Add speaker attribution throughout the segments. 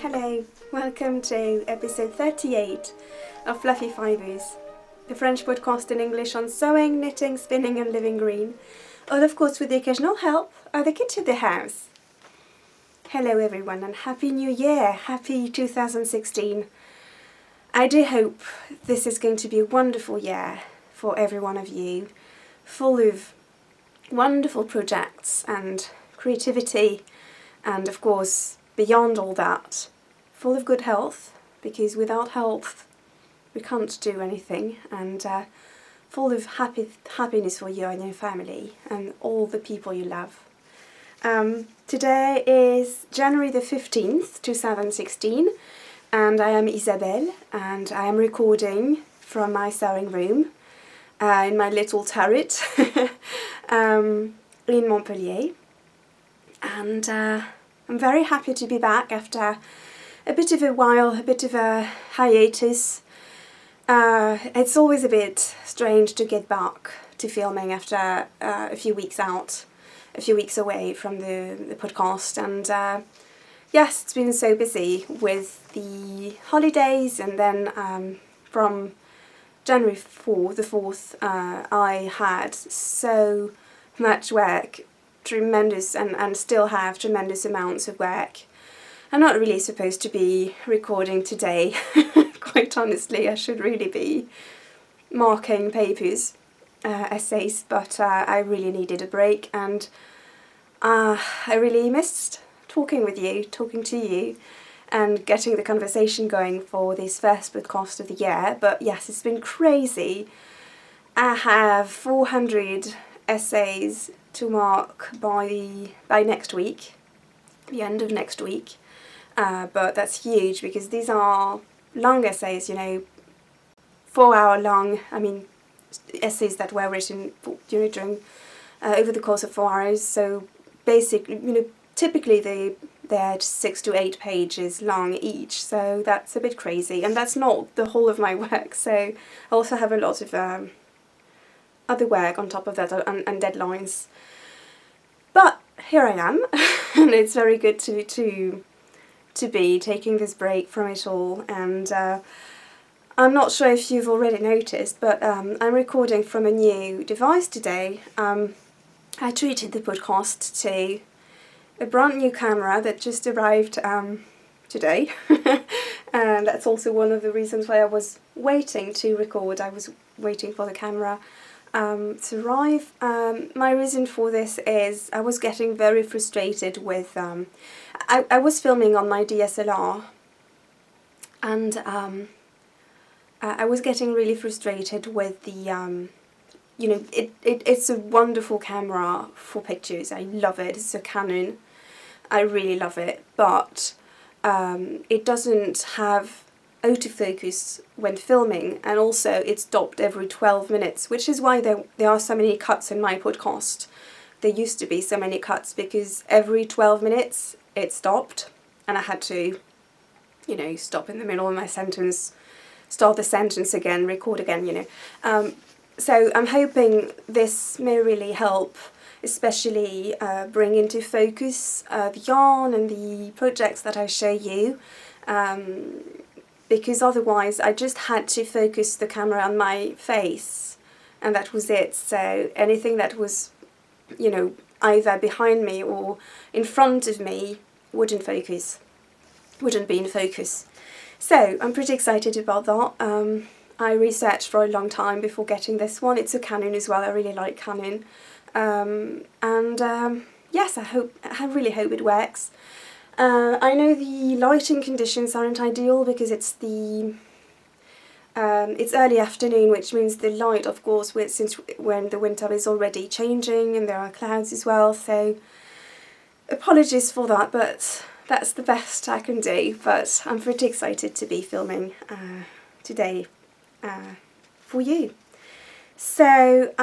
Speaker 1: Hello, welcome to episode 38 of Fluffy Fibres, the French podcast in English on sewing, knitting, spinning and living green, all of course with the occasional help of the kids of the house. Hello everyone and Happy New Year, Happy 2016. I do hope this is going to be a wonderful year for every one of you, full of wonderful projects and creativity and of course beyond all that, full of good health, because without health we can't do anything, and full of happiness for you and your family and all the people you love. Today is January the 15th, 2016, and I am Isabelle, and I am recording from my sewing room in my little turret in Montpellier, and I'm very happy to be back after a bit of a while, a bit of a hiatus. It's always a bit strange to get back to filming after a few weeks out, a few weeks away from the podcast, and yes, it's been so busy with the holidays, and then from January 4th, I had so much work, tremendous, and still have tremendous amounts of work. I'm not really supposed to be recording today, quite honestly. I should really be marking papers, essays, but I really needed a break, and I really missed talking to you, and getting the conversation going for this first podcast of the year. But yes, it's been crazy. I have 400 essays to mark by next week, the end of next week, but that's huge because these are long essays, 4-hour long, essays that were written during over the course of 4 hours, so basically, typically they're 6 to 8 pages long each, so that's a bit crazy, and that's not the whole of my work, so I also have a lot of other work on top of that, and deadlines. But here I am, and it's very good to be taking this break from it all. And I'm not sure if you've already noticed, but I'm recording from a new device today. I treated the podcast to a brand new camera that just arrived today, and that's also one of the reasons why I was waiting to record. I was waiting for the camera to arrive. My reason for this is I was getting very frustrated with, I was filming on my DSLR, and I was getting really frustrated with the, it's a wonderful camera for pictures. I love it. It's a Canon. I really love it, but it doesn't have autofocus when filming, and also it stopped every 12 minutes, which is why there are so many cuts in my podcast. There used to be so many cuts because every 12 minutes it stopped, and I had to, stop in the middle of my sentence, start the sentence again, record again, So I'm hoping this may really help, especially bring into focus the yarn and the projects that I show you, because otherwise I just had to focus the camera on my face, and that was it. So anything that was, either behind me or in front of me wouldn't be in focus. So I'm pretty excited about that. I researched for a long time before getting this one. It's a Canon as well. I really like Canon, yes, I really hope it works. I know the lighting conditions aren't ideal because it's it's early afternoon, which means the light, of course, when the winter is already changing and there are clouds as well, so apologies for that, but that's the best I can do. But I'm pretty excited to be filming today for you. So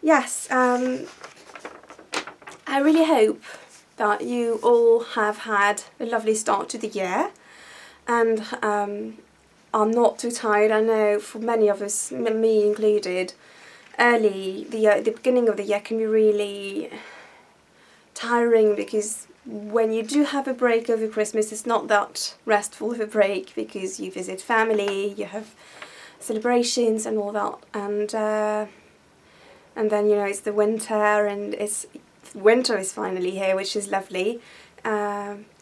Speaker 1: yes, I really hope that you all have had a lovely start to the year, and are not too tired. I know for many of us, me included, the beginning of the year can be really tiring because when you do have a break over Christmas, it's not that restful of a break because you visit family, you have celebrations and all that, and then, you know, it's the winter, and winter is finally here, which is lovely.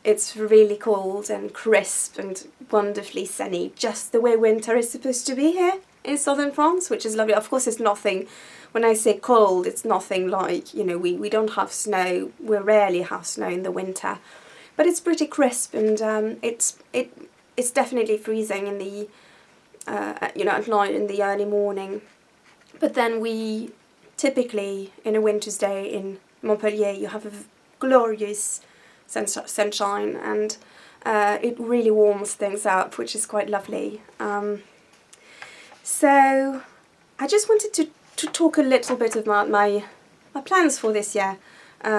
Speaker 1: It's really cold and crisp and wonderfully sunny, just the way winter is supposed to be here in southern France, which is lovely. Of course, it's nothing, when I say cold, it's nothing like, you know, we don't have snow, we rarely have snow in the winter, but it's pretty crisp, and it's definitely freezing in the, you know, at night, in the early morning. But then we typically, in a winter's day in Montpellier, you have a glorious sunshine, and it really warms things up, which is quite lovely. So I just wanted to talk a little bit about my plans for this year,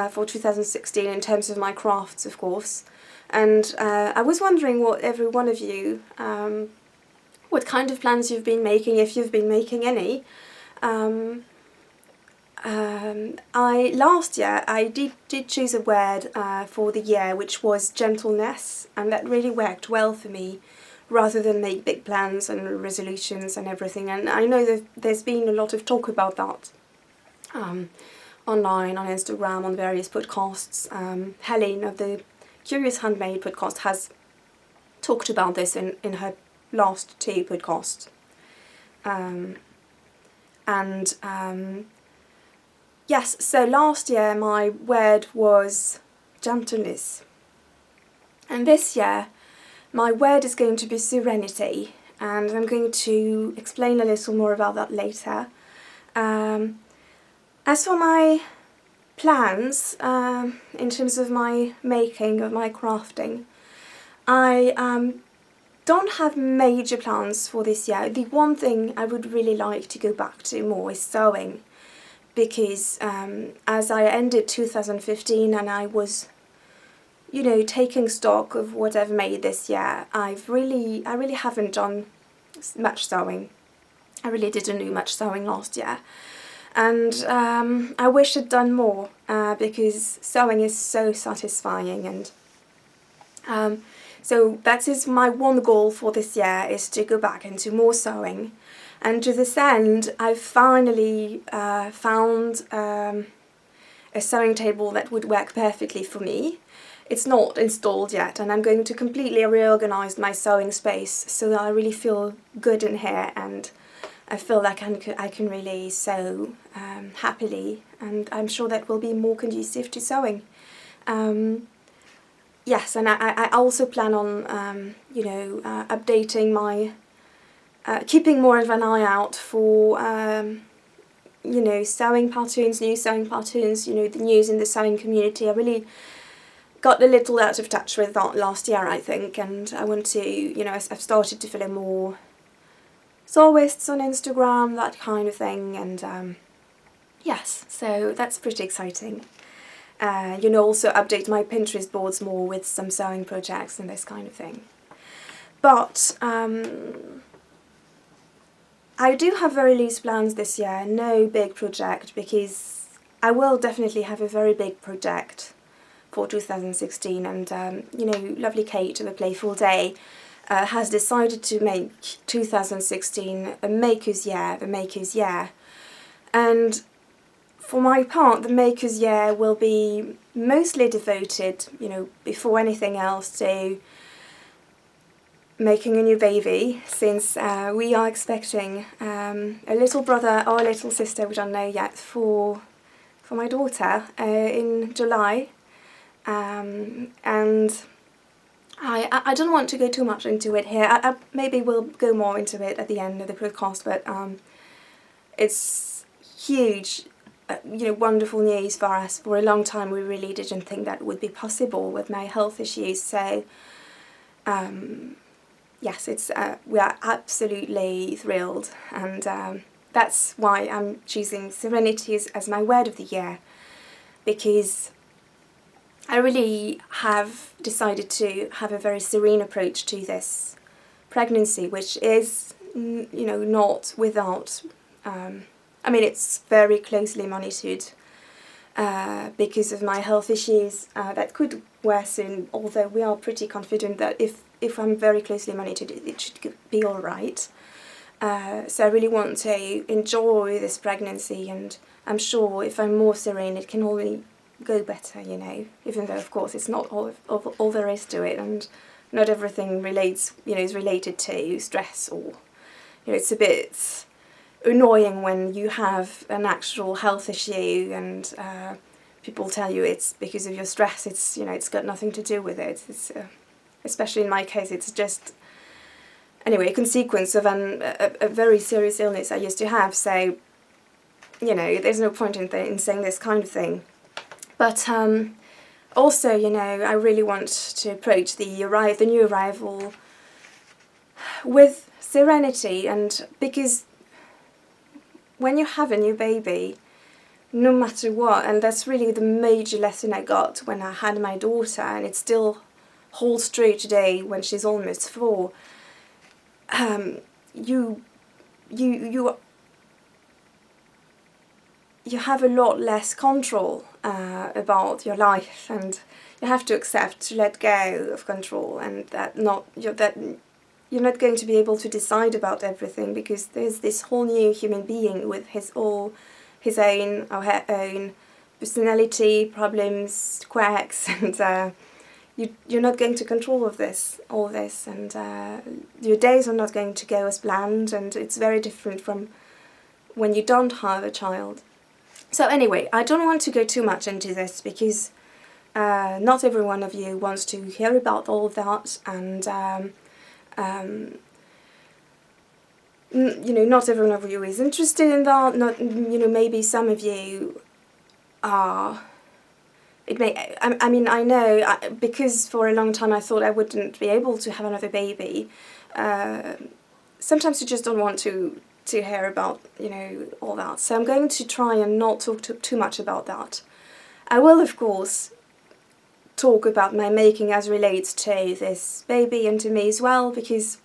Speaker 1: for 2016, in terms of my crafts, of course. And I was wondering what every one of you, what kind of plans you've been making, if you've been making any. Last year I did choose a word for the year, which was gentleness, and that really worked well for me, rather than make big plans and resolutions and everything. And I know that there's been a lot of talk about that online, on Instagram, on various podcasts. Helen of the Curious Handmade podcast has talked about this in her last 2 podcasts. Yes, so last year my word was gentleness, and this year my word is going to be serenity, and I'm going to explain a little more about that later. As for my plans, in terms of my making, of my crafting, I don't have major plans for this year. The one thing I would really like to go back to more is sewing, because as I ended 2015 and I was, you know, taking stock of what I've made this year, I really haven't done much sewing. I really didn't do much sewing last year, and I wish I'd done more, because sewing is so satisfying, and so that is my one goal for this year, is to go back into more sewing. And to this end, I've finally found a sewing table that would work perfectly for me. It's not installed yet, and I'm going to completely reorganise my sewing space so that I really feel good in here, and I feel like I can really sew happily, and I'm sure that will be more conducive to sewing. Yes, and I also plan on, you know, updating my, keeping more of an eye out for, you know, sewing patterns, new sewing patterns, you know, the news in the sewing community. I really got a little out of touch with that last year, I think, and I want to, you know, I've started to follow more sewists on Instagram, that kind of thing, and yes, so that's pretty exciting. You know, also update my Pinterest boards more with some sewing projects and this kind of thing. But I do have very loose plans this year, no big project, because I will definitely have a very big project for 2016, and you know, lovely Kate of A Playful Day has decided to make 2016 a Maker's Year, the Maker's Year. And for my part, the Maker's Year will be mostly devoted, you know, before anything else, to making a new baby, since we are expecting a little brother or a little sister, we don't know yet, for my daughter in July. And I don't want to go too much into it here. I maybe we'll go more into it at the end of the podcast, but it's huge, you know, wonderful news for us. For a long time we really didn't think that would be possible with my health issues, so yes, it's we are absolutely thrilled, and that's why I'm choosing serenity as my word of the year, because I really have decided to have a very serene approach to this pregnancy, which is, you know, not without, I mean, it's very closely monitored because of my health issues that could worsen, although we are pretty confident that if I'm very closely monitored, it should be all right. So I really want to enjoy this pregnancy, and I'm sure if I'm more serene, it can only go better, you know, even though of course it's not all there is to it, and not everything relates, you know, is related to stress, or, you know, it's a bit annoying when you have an actual health issue and people tell you it's because of your stress. It's, you know, it's got nothing to do with it. It's especially in my case, it's just, anyway, a consequence of a very serious illness I used to have. So, you know, there's no point in saying this kind of thing. But also, you know, I really want to approach the new arrival with serenity, and because when you have a new baby, no matter what, and that's really the major lesson I got when I had my daughter, and it still holds true today when she's almost 4. You have a lot less control about your life, and you have to accept to let go of control, and that you're not going to be able to decide about everything, because there's this whole new human being with his own or her own personality, problems, quirks, and you're not going to control all this, and your days are not going to go as planned, and it's very different from when you don't have a child. So anyway, I don't want to go too much into this, because not every one of you wants to hear about all of that, and you know, not every one of you is interested in that. Not, you know, maybe some of you are. It may. I mean, I know because for a long time I thought I wouldn't be able to have another baby. Sometimes you just don't want to hear about, you know, all that. So I'm going to try and not talk too much about that. I will, of course, talk about my making as relates to this baby and to me as well, because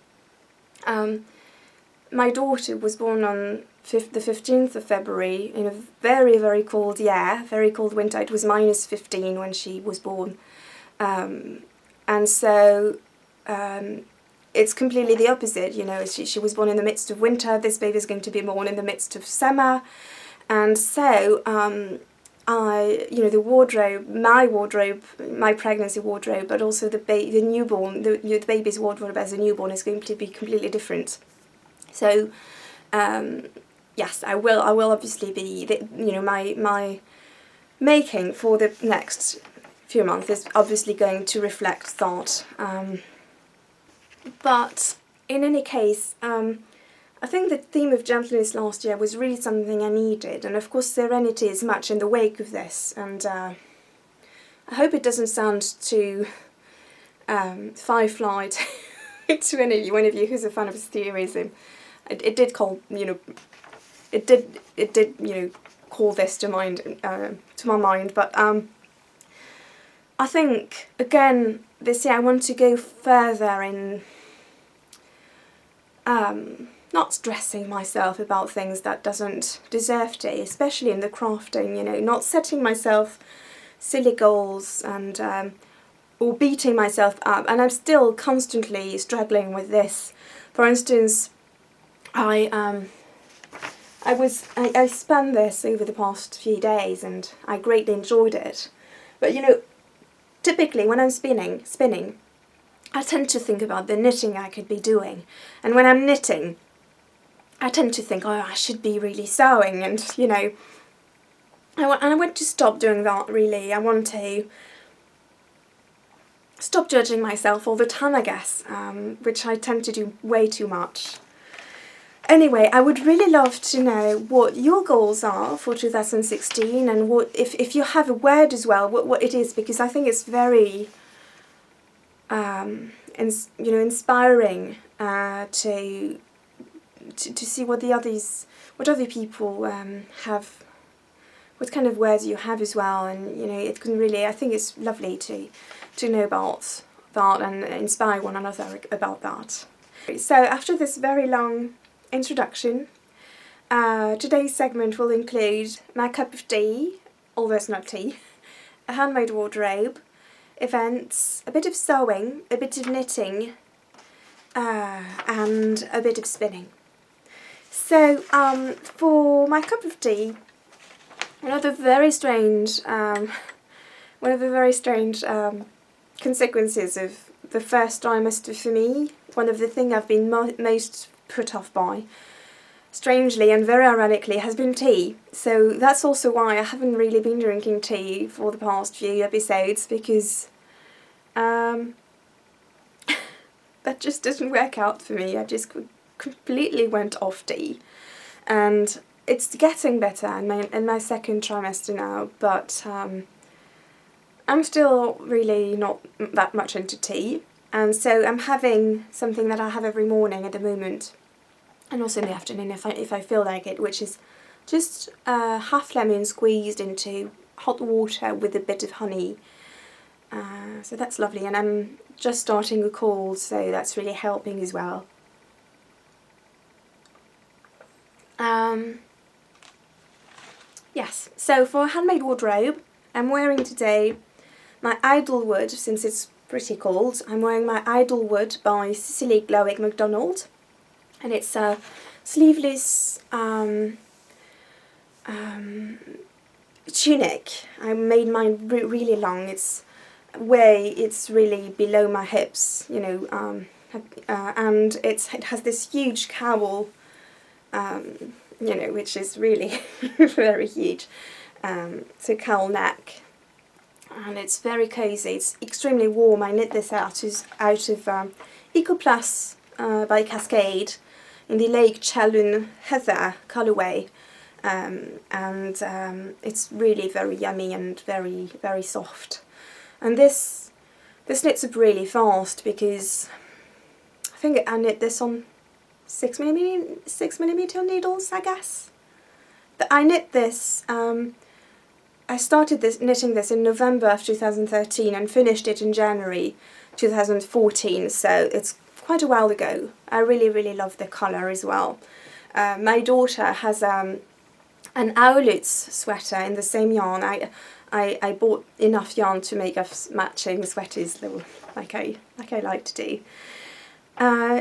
Speaker 1: my daughter was born on the 15th of February in a very, very cold year, very cold winter. It was -15 when she was born. And so it's completely the opposite, you know. She was born in the midst of winter. This baby is going to be born in the midst of summer. And so you know, the wardrobe, my pregnancy wardrobe, but also the newborn, the baby's wardrobe as a newborn is going to be completely different. So, yes, I will obviously be, you know, my making for the next few months is obviously going to reflect that. But in any case, I think the theme of gentleness last year was really something I needed, and of course serenity is much in the wake of this, and I hope it doesn't sound too firefly to any one of you who's a fan of theorism. It did call, you know, it did you know, call this to my mind, but I think again this year I want to go further in not stressing myself about things that doesn't deserve to, especially in the crafting, you know, not setting myself silly goals and or beating myself up, and I'm still constantly struggling with this. For instance, I spun this over the past few days and I greatly enjoyed it, but you know, typically when I'm spinning, I tend to think about the knitting I could be doing, and when I'm knitting I tend to think, oh, I should be really sewing, and you know, I want to stop doing that really. I want to stop judging myself all the time, I guess, which I tend to do way too much. Anyway, I would really love to know what your goals are for 2016, and what, if you have a word as well, what it is, because I think it's very you know, inspiring to see what other people have, what kind of words you have as well, and you know, it can really, I think it's lovely to know about that and inspire one another about that. So after this very long introduction, today's segment will include my cup of tea, although it's not tea, a handmade wardrobe, events, a bit of sewing, a bit of knitting, and a bit of spinning. So for my cup of tea, one of the very strange consequences of the first trimester for me, one of the things I've been most put off by, strangely and very ironically, has been tea. So that's also why I haven't really been drinking tea for the past few episodes, because that just doesn't work out for me. I just completely went off tea, and it's getting better in my second trimester now, but I'm still really not that much into tea, and so I'm having something that I have every morning at the moment, and also in the afternoon if I feel like it, which is just half lemon squeezed into hot water with a bit of honey. So that's lovely, and I'm just starting a cold, so that's really helping as well. Yes, so for a handmade wardrobe, I'm wearing today my Idlewood, since it's pretty cold. I'm wearing my Idlewood by Cicely Glowick MacDonald, and it's a sleeveless tunic. I made mine really long. It's really below my hips, you know, and it has this huge cowl, you know, which is really very huge. So cowl neck, and it's very cosy. It's extremely warm. I knit this out of Ecoplus by Cascade in the Lake Chalun Heather colourway, and it's really very yummy and very soft. And this knits up really fast, because I think I knit this on 6mm needles, I guess. But I knit this, I started knitting this in November of 2013 and finished it in January 2014, so it's quite a while ago. I really love the colour as well. My daughter has an Owlets sweater in the same yarn. I bought enough yarn to make us matching sweaters, like I like to do.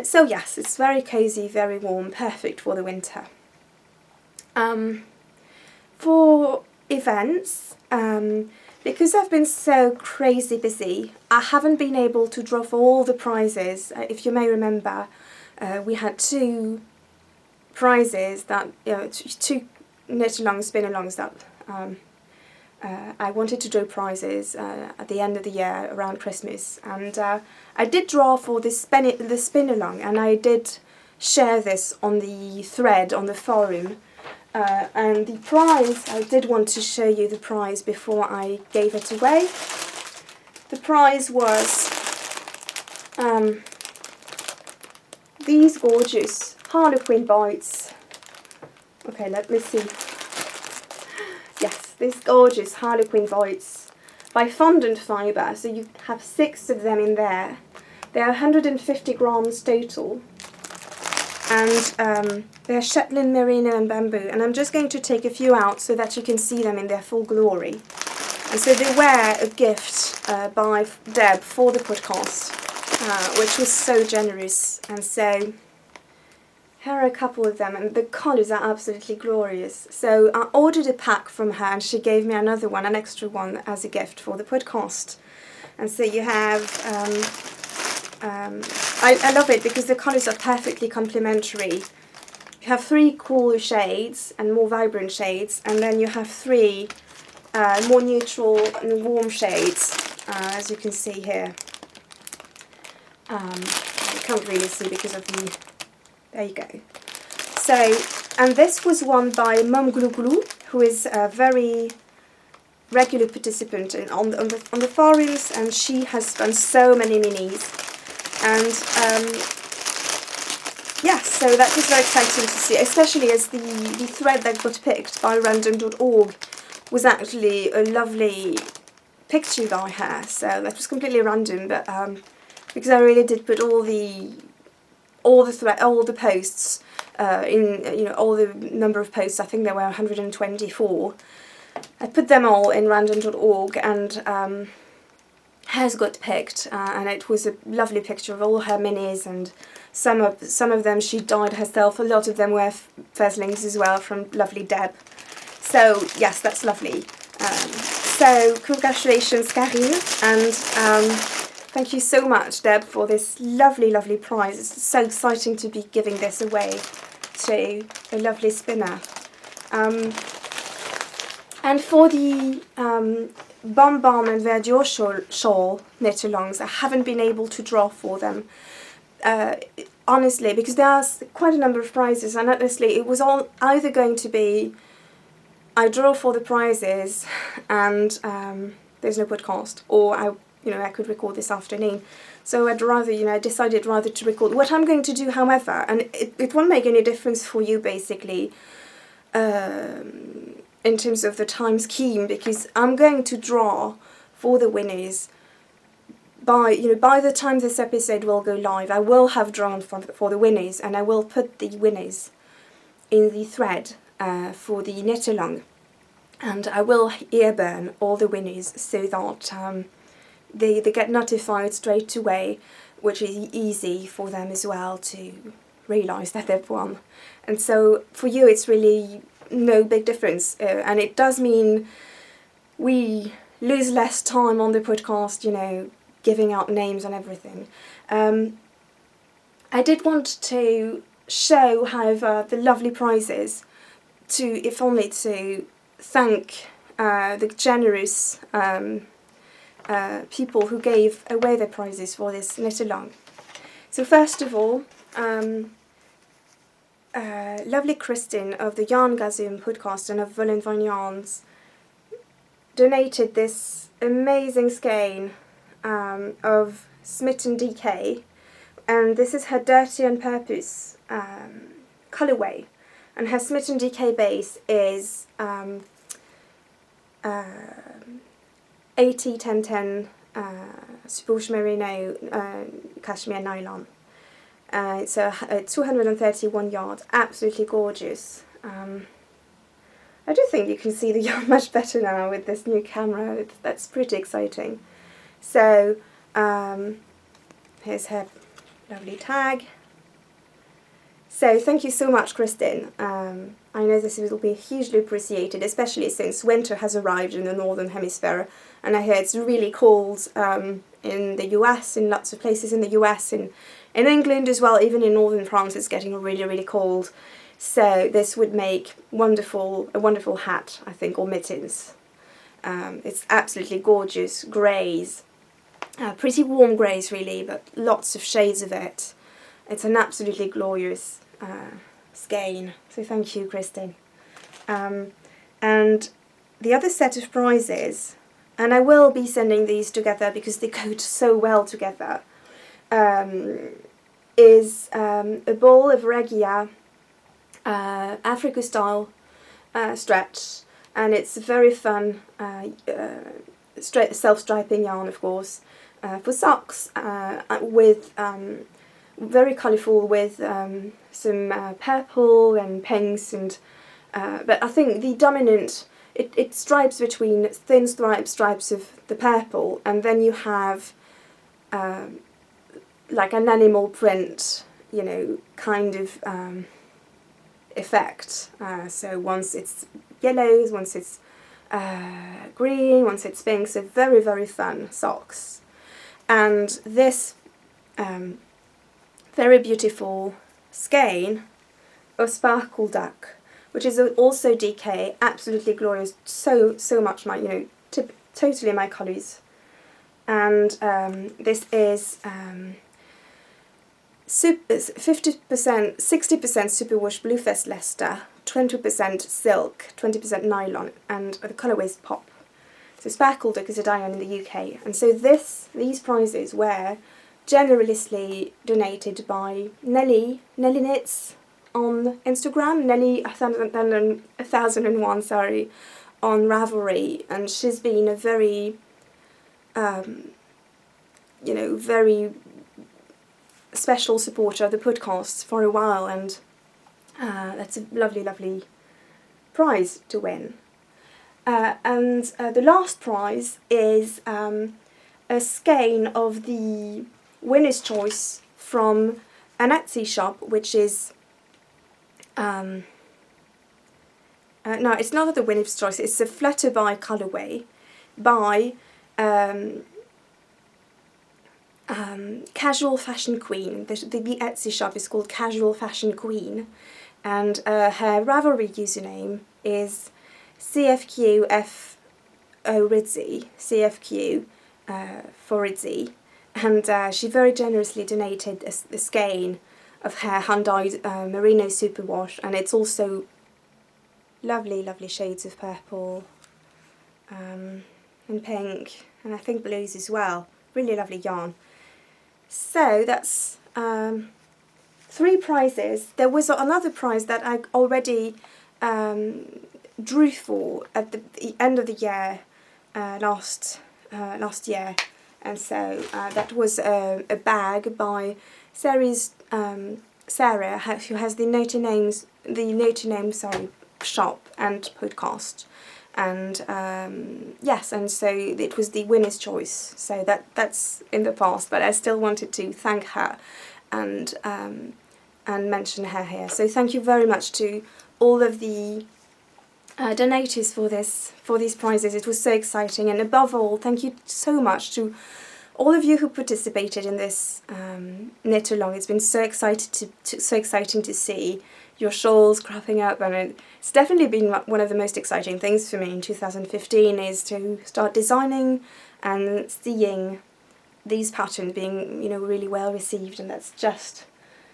Speaker 1: So yes, it's very cosy, very warm, perfect for the winter. For events, because I've been so crazy busy, I haven't been able to draw for all the prizes. If you may remember, we had 2 prizes that, you know, 2 knit-alongs, spin-alongs that I wanted to draw prizes at the end of the year around Christmas, and I did draw for the spin-along, and I did share this on the thread on the forum. And the prize, I did want to show you the prize before I gave it away. The prize was these gorgeous Harlequin bites. Okay, let me see. Yes, these gorgeous Harlequin bites by Fondant Fibre. So you have 6 of them in there. They are 150 grams total. And they're Shetland merino and bamboo, and I'm just going to take a few out so that you can see them in their full glory. And so they were a gift by Deb for the podcast, which was so generous. And so here are a couple of them, and the colours are absolutely glorious. So I ordered a pack from her, and she gave me another one, an extra one, as a gift for the podcast. And so you have I love it because the colours are perfectly complementary. You have 3 cooler shades and more vibrant shades, and then you have 3 more neutral and warm shades, as you can see here. You can't really see because of the... There you go. So, and this was won by Mum Glue Glue, who is a very regular participant on the forums, and she has spun so many minis. And yeah, so that was very exciting to see, especially as the thread that got picked by random.org was actually a lovely picture by her. So that was completely random, but because I really did put all the posts in, you know, all the number of posts. I think there were 124. I put them all in random.org, and has got picked, and it was a lovely picture of all her minis, and some of them she dyed herself. A lot of them were pheasants as well from lovely Deb. So yes, that's lovely. So congratulations, Karine, and thank you so much, Deb, for this lovely, lovely prize. It's so exciting to be giving this away to a lovely spinner. And for the Bom Bom and Verdure shawl knit-alongs, I haven't been able to draw for them, honestly, because there's quite a number of prizes, and honestly it was all either going to be I draw for the prizes and there's no podcast, or I could record this afternoon. So I'd rather, I decided rather to record. What I'm going to do, however, and it won't make any difference for you basically, in terms of the time scheme, because I'm going to draw for the winners by the time this episode will go live. I will have drawn for the winners, and I will put the winners in the thread for the knit-along, and I will earburn all the winners so that they get notified straight away, which is easy for them as well to realise that they've won. And so for you it's really no big difference, and it does mean we lose less time on the podcast, giving out names and everything. I did want to show, however, the lovely prizes, if only to thank the generous people who gave away their prizes for this knit-along. So first of all, lovely Kristin of the Yarn Gazoom podcast and of Volendvan Yarns donated this amazing skein of Smitten DK, and this is her Dirty on Purpose colourway, and her Smitten DK base is 80-10-10 Supports Merino cashmere nylon. It's a 231 yards, absolutely gorgeous. I do think you can see the yarn much better now with this new camera. That's pretty exciting. So here's her lovely tag. So thank you so much, Kristin. I know this will be hugely appreciated, especially since winter has arrived in the Northern Hemisphere, and I hear it's really cold in the US, in lots of places in the US, in England as well, even in northern France it's getting really, really cold. So this would make a wonderful hat, I think, or mittens. It's absolutely gorgeous greys, pretty warm greys really, but lots of shades of it. It's an absolutely glorious skein, so thank you, Kristin. And the other set of prizes, and I will be sending these together because they go so well together, is a ball of Regia Africa style stretch, and it's very fun self-striping yarn, of course, for socks, with very colourful, with some purple and pinks, and but I think the dominant, it stripes between thin stripes of the purple, and then you have like an animal print, kind of effect. So once it's yellows, once it's green, once it's pink, so very, very fun socks. And this very beautiful skein of Sparkle Duck, which is also DK, absolutely glorious, so much my, totally my colours. And this is 50%, 60% superwash Bluefest Leicester, 20% silk, 20% nylon, and the colourways pop. So Sparkle Duck is a dye in the UK, and so these prizes were generously donated by Nelly Knits on Instagram, Nelly 1001, sorry, on Ravelry, and she's been a very, very special supporter of the podcast for a while, and that's a lovely, lovely prize to win. And the last prize is a skein of the Winner's Choice from an Etsy shop, which is no, it's not the Winner's Choice, it's a Flutterby colourway by Casual Fashion Queen. The Etsy shop is called Casual Fashion Queen, and her Ravelry username is CFQFORIDZI, CFQ for Ridzi, and she very generously donated a skein of her hand-dyed merino superwash, and it's also lovely, lovely shades of purple and pink, and I think blues as well. Really lovely yarn. So that's 3 prizes. There was another prize that I already drew for at the end of the year last year, and so that was a bag by Sarah, who has the Noter Names shop and podcast, and yes, and so it was the Winner's Choice. So that's in the past, but I still wanted to thank her and mention her here. So thank you very much to all of the donators for these prizes. It was so exciting, and above all, thank you so much to all of you who participated in this knit along. It's been so exciting to see your shawls cropping up, and it's definitely been one of the most exciting things for me in 2015 is to start designing and seeing these patterns being, you know, really well received, and that's just,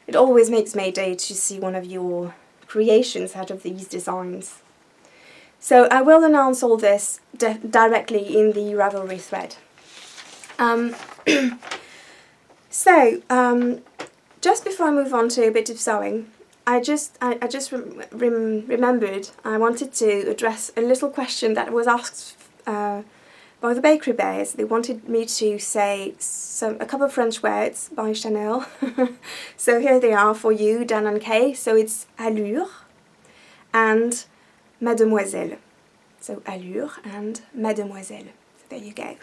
Speaker 1: it always makes my day to see one of your creations out of these designs. So I will announce all this directly in the Ravelry thread. Just before I move on to a bit of sewing, I just remembered I wanted to address a little question that was asked by the Bakery Bears. They wanted me to say a couple of French words by Chanel. So here they are for you, Dan and Kay. So it's allure and mademoiselle. So allure and mademoiselle. So there you go.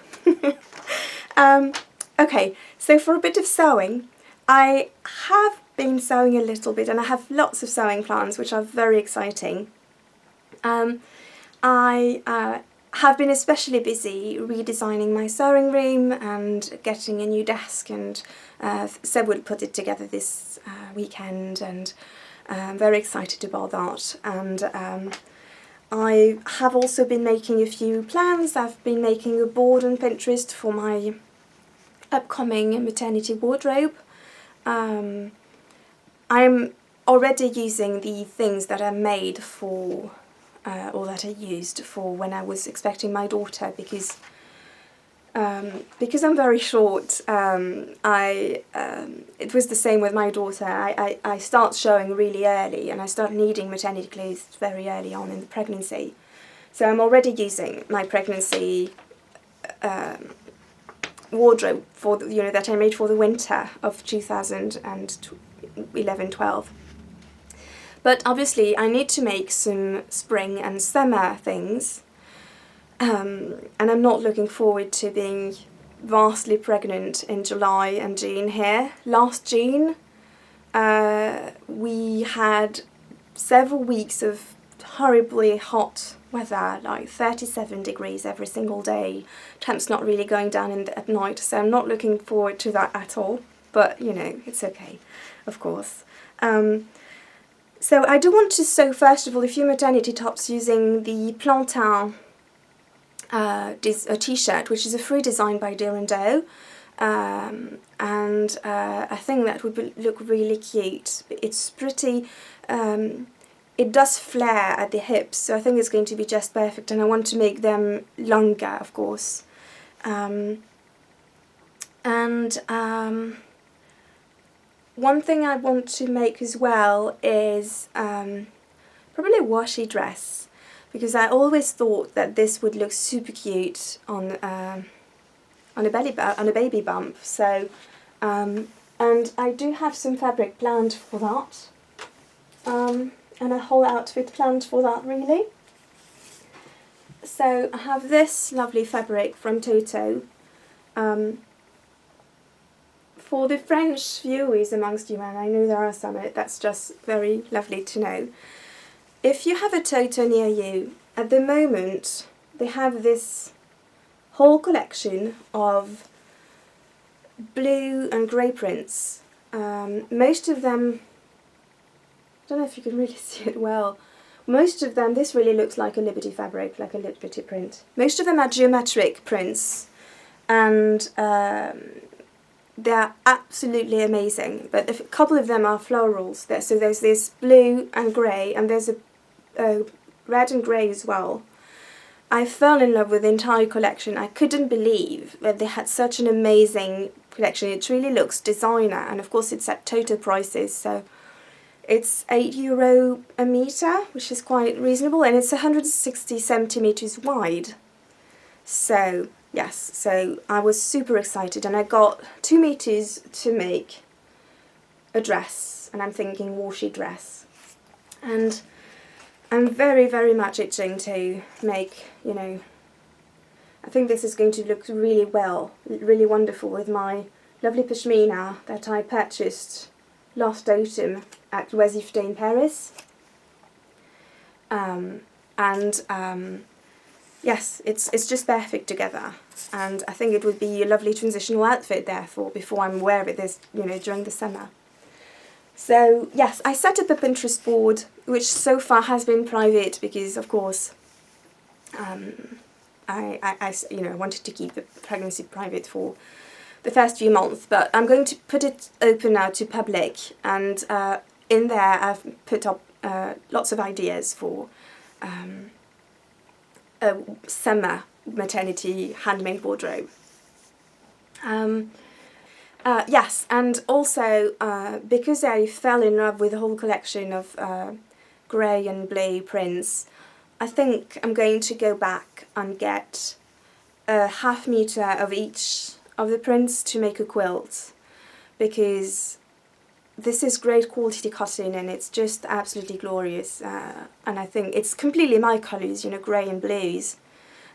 Speaker 1: Okay, so for a bit of sewing, I have been sewing a little bit, and I have lots of sewing plans which are very exciting. I have been especially busy redesigning my sewing room and getting a new desk, and Seb will put it together this weekend, and I'm very excited about that. And I have also been making a few plans. I've been making a board on Pinterest for my upcoming maternity wardrobe. I'm already using the things that are made for, or that I used for when I was expecting my daughter, because I'm very short. It was the same with my daughter. I start showing really early, and I start needing maternity clothes very early on in the pregnancy. So I'm already using my pregnancy wardrobe for the, you know, that I made for the winter of 2011-12. But obviously I need to make some spring and summer things, and I'm not looking forward to being vastly pregnant in July and June here. Last June we had several weeks of horribly hot weather, like 37 degrees every single day. Temps not really going down at night, so I'm not looking forward to that at all, but you know, it's okay, of course. So I do want to sew first of all a few maternity tops using the Plantain t-shirt, which is a free design by Dear & Doe, and I think that would look really cute. It's pretty, it does flare at the hips, so I think it's going to be just perfect, and I want to make them longer, of course. One thing I want to make as well is probably a washi dress, because I always thought that this would look super cute on a baby bump. So, and I do have some fabric planned for that, and a whole outfit planned for that, really. So I have this lovely fabric from Toto, For the French viewers amongst you, and I know there are some, that's just very lovely to know. If you have a Toto near you, at the moment they have this whole collection of blue and grey prints. Most of them, I don't know if you can really see it well, most of them, this really looks like a Liberty fabric, like a Liberty print. Most of them are geometric prints, and they're absolutely amazing, but a couple of them are florals. So there's this blue and grey, and there's a red and grey as well. I fell in love with the entire collection. I couldn't believe that they had such an amazing collection. It really looks designer, and of course it's at Toto prices, so it's €8 a metre, which is quite reasonable, and it's 160 centimetres wide. So yes, so I was super excited, and I got 2 meters to make a dress, and I'm thinking washi dress. And I'm very, very much itching to make, you know, I think this is going to look really well, really wonderful with my lovely pashmina that I purchased last autumn at Loisifte in Paris. Yes, it's just perfect together, and I think it would be a lovely transitional outfit therefore before I'm aware of it this, you know, during the summer. So yes, I set up a Pinterest board, which so far has been private because of course I you know, wanted to keep the pregnancy private for the first few months, but I'm going to put it open now to public, and in there I've put up lots of ideas for a summer maternity handmade wardrobe. Yes, and also because I fell in love with the whole collection of grey and blue prints, I think I'm going to go back and get a ½ metre of each of the prints to make a quilt, because this is great quality cotton and it's just absolutely glorious, and I think it's completely my colours, you know, grey and blues,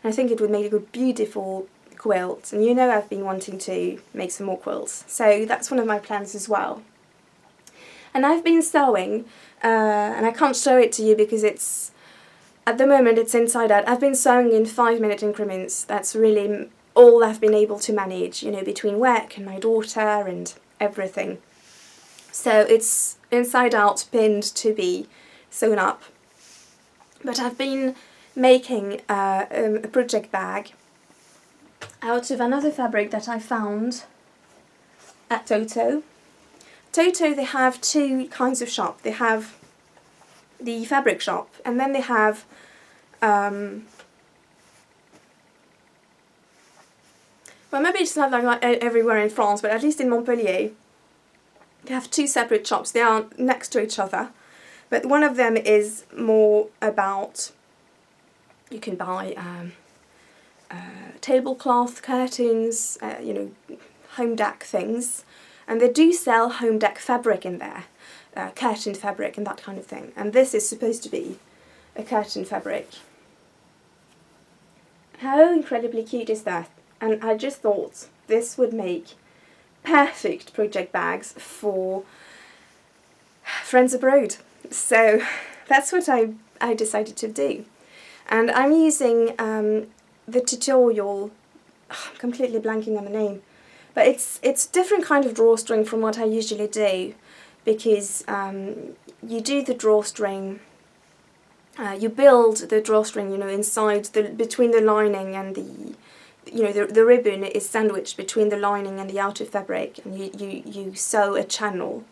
Speaker 1: and I think it would make a good, beautiful quilt. And you know I've been wanting to make some more quilts, so that's one of my plans as well. And I've been sewing, and I can't show it to you because it's, at the moment it's inside out. I've been sewing in 5-minute increments. That's really all I've been able to manage, you know, between work and my daughter and everything. So it's inside out, pinned to be sewn up. But I've been making a project bag out of another fabric that I found at Toto. Toto, they have 2 kinds of shop. They have the fabric shop, and then they have well, maybe it's not like everywhere in France, but at least in Montpellier they have 2 separate shops. They are next to each other, but one of them is more about, you can buy tablecloth, curtains, you know, home deck things, and they do sell home deck fabric in there, curtain fabric and that kind of thing, and this is supposed to be a curtain fabric. How incredibly cute is that? And I just thought this would make perfect project bags for friends abroad, so that's what I decided to do. And I'm using the tutorial, I'm completely blanking on the name, but it's different kind of drawstring from what I usually do, because you do the drawstring, you build the drawstring, you know, inside between the lining and the, you know, the ribbon is sandwiched between the lining and the outer fabric, and you sew a channel.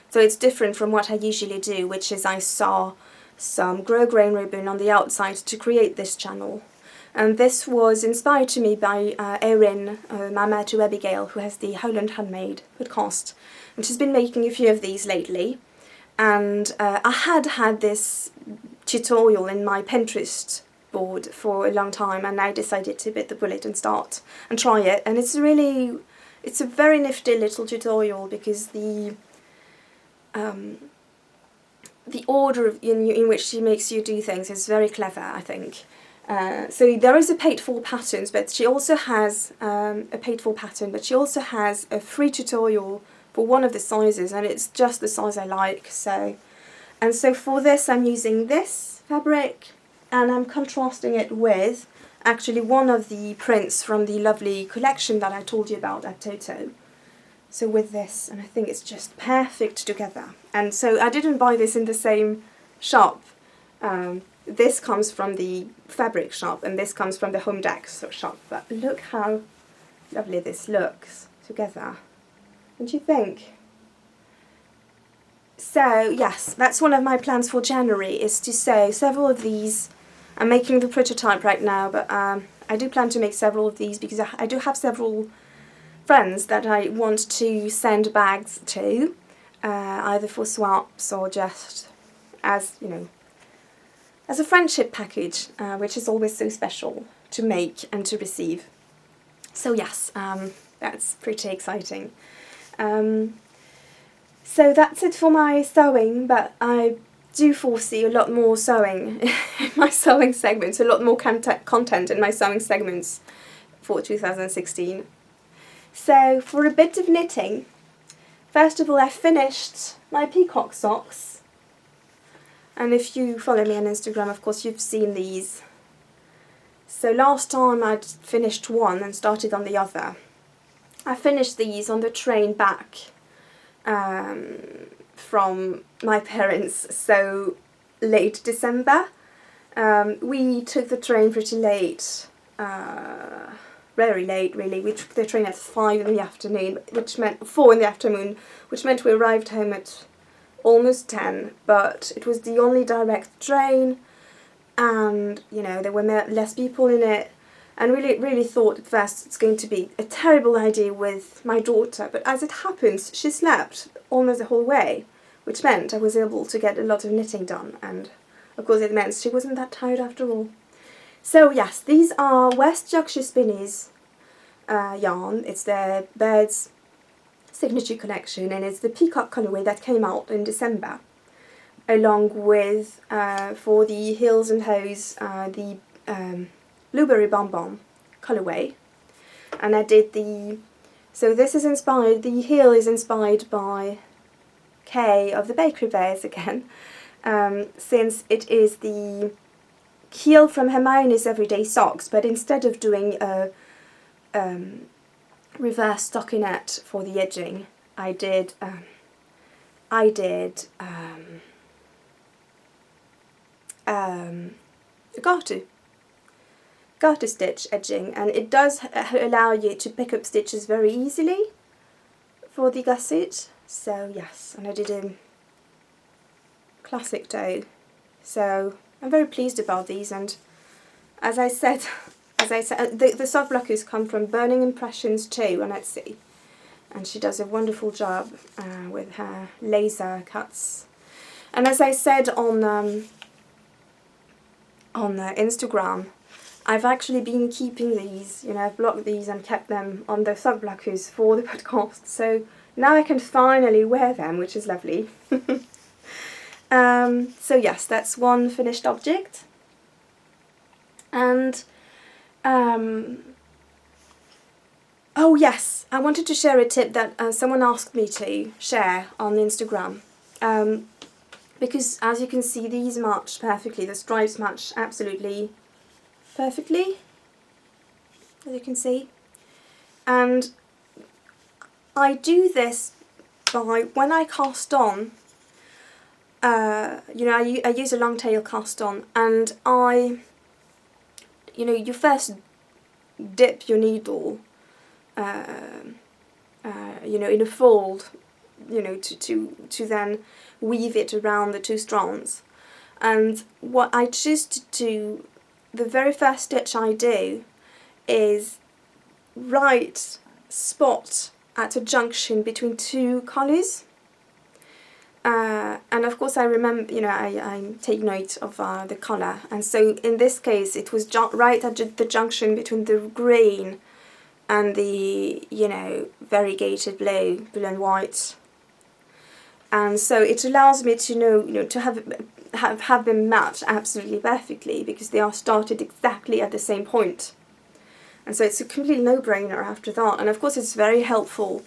Speaker 1: So it's different from what I usually do, which is I sew some grosgrain ribbon on the outside to create this channel. And this was inspired to me by Erin, Mama to Abigail, who has the Holland Handmade podcast, and she's been making a few of these lately. And I had this tutorial in my Pinterest board for a long time, and I decided to bite the bullet and start and try it. And it's a very nifty little tutorial, because the order in which she makes you do things is very clever, I think. So there is a paid-for pattern, but she also has a paid-for pattern, but she also has a free tutorial for one of the sizes, and it's just the size I like. So for this, I'm using this fabric, and I'm contrasting it with actually one of the prints from the lovely collection that I told you about at Toto. So with this, and I think it's just perfect together. And so I didn't buy this in the same shop. This comes from the fabric shop, and this comes from the Home Decks shop. But look how lovely this looks together. Don't you think? So yes, that's one of my plans for January, is to sew several of these. I'm making the prototype right now, but I do plan to make several of these because I do have several friends that I want to send bags to, either for swaps or just as, you know, as a friendship package, which is always so special to make and to receive. So yes, that's pretty exciting. So that's it for my sewing, but I do foresee a lot more sewing in my sewing segments, a lot more content in my sewing segments for 2016. So for a bit of knitting, first of all I finished my peacock socks. And if you follow me on Instagram, of course, you've seen these. So last time I'd finished one and started on the other. I finished these on the train back from my parents, so late December. We took the train pretty late, very late really. We took the train at 5 in the afternoon, which meant 4 in the afternoon, which meant we arrived home at almost 10, but it was the only direct train, and you know, there were less people in it, and really thought at first it's going to be a terrible idea with my daughter, but as it happens she slept almost the whole way, which meant I was able to get a lot of knitting done, and of course it meant she wasn't that tired after all. So yes, these are West Yorkshire Spinneys yarn. It's their Birds signature collection, and it's the peacock colourway that came out in December, along with for the Hills and Hose the Blueberry Bonbon colourway. And I did the, so this is inspired, the heel is inspired by Kay of the Bakery Bears again, since it is the heel from Hermione's Everyday Socks, but instead of doing a reverse stockinette for the edging, I did a garter stitch edging, and it does allow you to pick up stitches very easily for the gusset. So yes, and I did a classic toe, so I'm very pleased about these. And as I said, the soft blockers come from Burning Impressions too on Etsy, and she does a wonderful job with her laser cuts. And as I said on Instagram, I've actually been keeping these, you know, I've blocked these and kept them on the soft blockers for the podcast, so now I can finally wear them, which is lovely. So yes, that's one finished object. And oh yes, I wanted to share a tip that someone asked me to share on Instagram, because as you can see, these match perfectly, the stripes match absolutely perfectly, as you can see. And I do this by, when I cast on, you know, I use a long tail cast on, and you know, you first dip your needle, you know, in a fold, you know, to then weave it around the two strands. And what I choose to do, the very first stitch I do is right spot at a junction between two colours. And of course I remember, you know, I take note of the colour, and so in this case it was right at the junction between the green and the, you know, variegated blue and white. And so it allows me to know, you know, to have have been matched absolutely perfectly because they are started exactly at the same point. And so it's a complete no-brainer after that. And of course it's very helpful.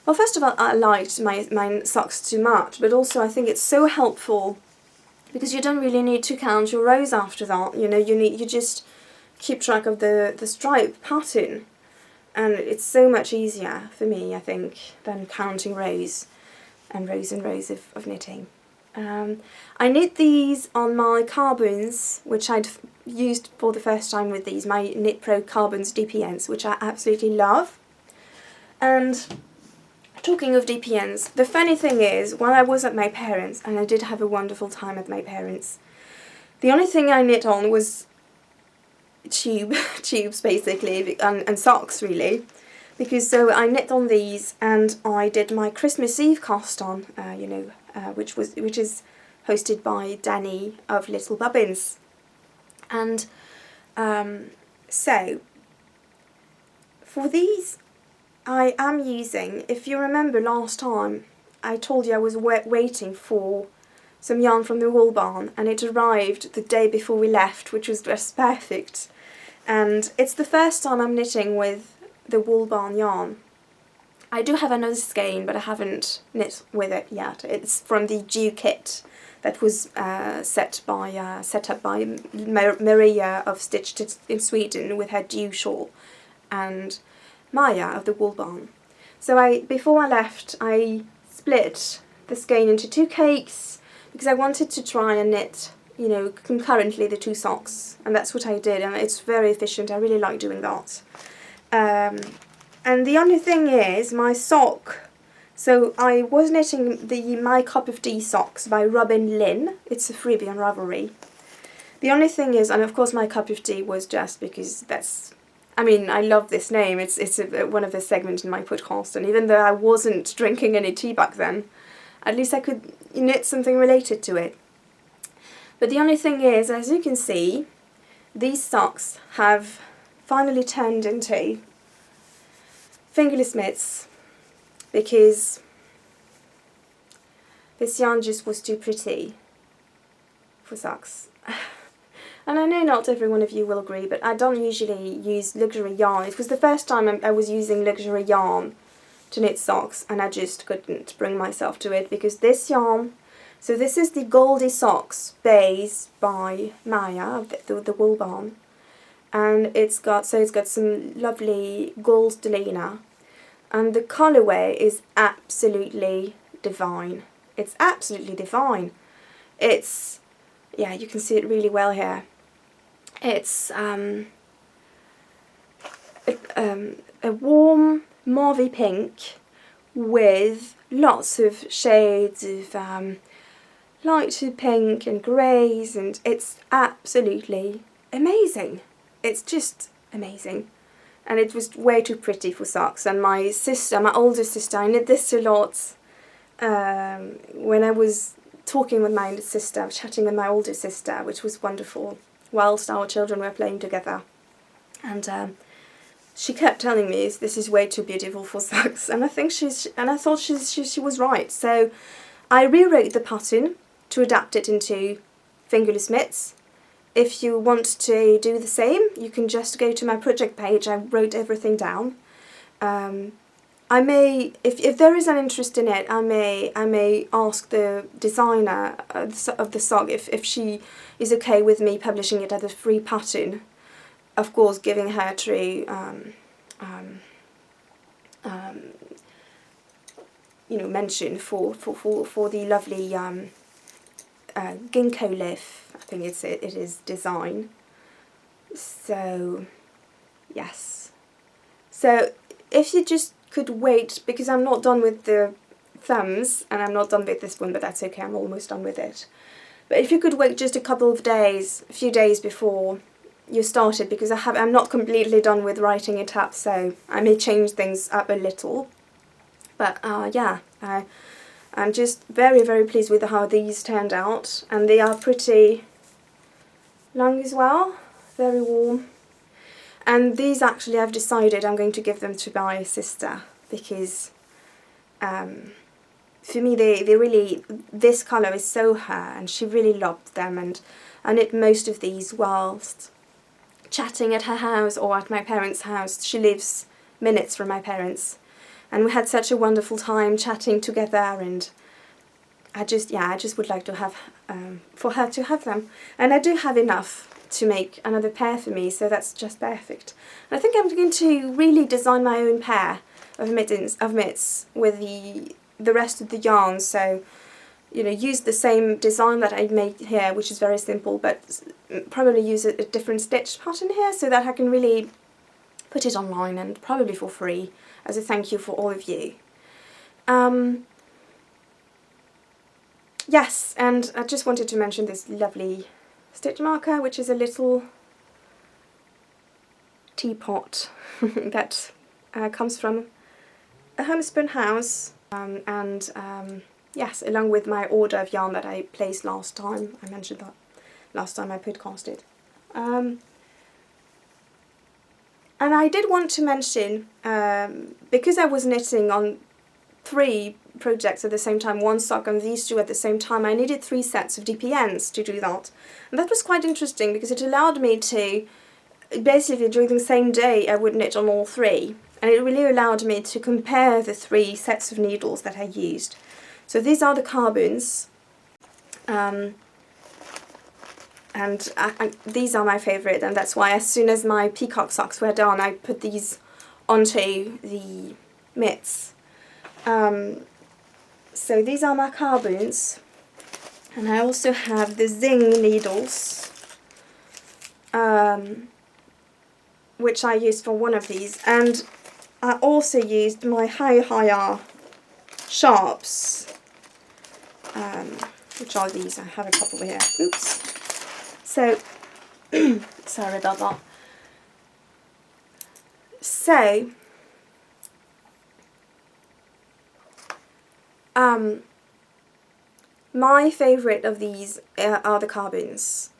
Speaker 1: Well, first of all, I liked my socks to match, but also I think it's so helpful because you don't really need to count your rows after that. You know, you just keep track of the stripe pattern. And it's so much easier for me, I think, than counting rows and rows of knitting. I knit these on my carbons, which I'd used for the first time with these, my Knit Pro Carbons DPNs, which I absolutely love. And talking of DPNs, the funny thing is, when I was at my parents', and I did have a wonderful time at my parents', the only thing I knit on was tubes basically, and socks really, because so I knit on these and I did my Christmas Eve cast on, which is hosted by Danny of Little Bobbins, and so for these I am using, if you remember last time I told you I was waiting for some yarn from the Wool Barn, and it arrived the day before we left, which was just perfect. And it's the first time I'm knitting with the Wool Barn yarn. I do have another skein, but I haven't knit with it yet. It's from the Dew kit that was set up by Maria of Stitched in Sweden with her Dew shawl, and Maya of the Wool Barn. So before I left, I split the skein into 2 cakes, because I wanted to try and knit, concurrently the 2 socks, and that's what I did, and it's very efficient. I really like doing that. And the only thing is, my sock, so I was knitting the My Cup of Tea socks by Robin Lynn. It's a freebie on Ravelry. The only thing is, and of course My Cup of Tea was just because I love this name. It's one of the segments in my podcast, and even though I wasn't drinking any tea back then, at least I could knit something related to it. But the only thing is, as you can see, these socks have finally turned into fingerless mitts because this yarn just was too pretty for socks. And I know not every one of you will agree, but I don't usually use luxury yarn. It was the first time I was using luxury yarn to knit socks, and I just couldn't bring myself to it because this yarn, so this is the Goldie Socks base by Maya, the Wool Barn, and it's got some lovely gold stellina, and the colourway is absolutely divine. It's absolutely divine. It's, yeah, you can see it really well here. It's a warm mauvey pink with lots of shades of lighter pink and greys, and it's absolutely amazing. It's just amazing. And it was way too pretty for socks. And my older sister, I knit this a lot when I was talking with my sister, chatting with my older sister, which was wonderful, whilst our children were playing together. And she kept telling me this is way too beautiful for socks, and I thought she was right. So I rewrote the pattern to adapt it into fingerless mitts. If you want to do the same, you can just go to my project page. I wrote everything down. I may, if there is an interest in it, I may ask the designer of the sock if she is okay with me publishing it as a free pattern. Of course, giving her true, mention for the lovely ginkgo leaf. I think it is design. So, yes. So if you just could wait, because I'm not done with the thumbs and I'm not done with this one, but that's okay. I'm almost done with it. But if you could wait just a few days before you started, because I'm not completely done with writing it up, so I may change things up a little. But yeah, I'm just very, very pleased with how these turned out, and they are pretty long as well, very warm. And these actually, I've decided I'm going to give them to my sister, because for me, they really, this colour is so her, and she really loved them, and I knit most of these whilst chatting at her house or at my parents' house. She lives minutes from my parents, and we had such a wonderful time chatting together, and I just would like to have, for her to have them. And I do have enough to make another pair for me, so that's just perfect. And I think I'm going to really design my own pair of mitts with the rest of the yarn, so, you know, use the same design that I made here, which is very simple, but probably use a different stitch pattern here so that I can really put it online, and probably for free, as a thank you for all of you. Yes, and I just wanted to mention this lovely stitch marker, which is a little teapot that comes from a homespun house, yes, along with my order of yarn that I placed last time. I mentioned that last time I podcasted. And I did want to mention, because I was knitting on 3 projects at the same time, 1 sock and these 2 at the same time, I needed 3 sets of DPNs to do that. And that was quite interesting because it allowed me to, basically during the same day, I would knit on all 3. And it really allowed me to compare the 3 sets of needles that I used. So these are the carbons. And these are my favourite, and that's why as soon as my peacock socks were done, I put these onto the mitts. So these are my carbons, and I also have the Zing needles, which I used for one of these, and I also used my Hi-Hi sharps, which are these. I have a couple here. Oops. So, sorry about that. So, my favourite of these are the carbons.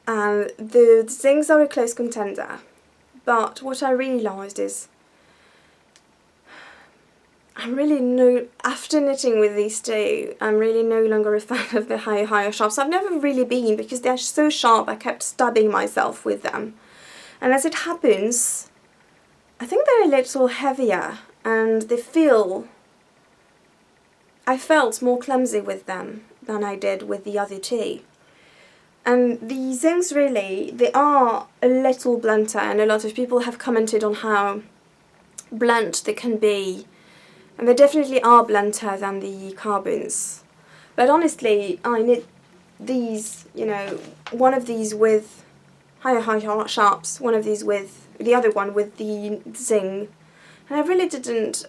Speaker 1: And the Zings are a close contender. But what I realised is, after knitting with these 2, I'm really no longer a fan of the Hi-Hi sharps. I've never really been, because they're so sharp, I kept stabbing myself with them. And as it happens, I think they're a little heavier, and I felt more clumsy with them than I did with the other 2. And the Zings really, they are a little blunter, and a lot of people have commented on how blunt they can be. And they definitely are blunter than the carbons. But honestly, I knit these, you know, one of these with Hi-Hi sharps, one of these with, the other one with the Zing. And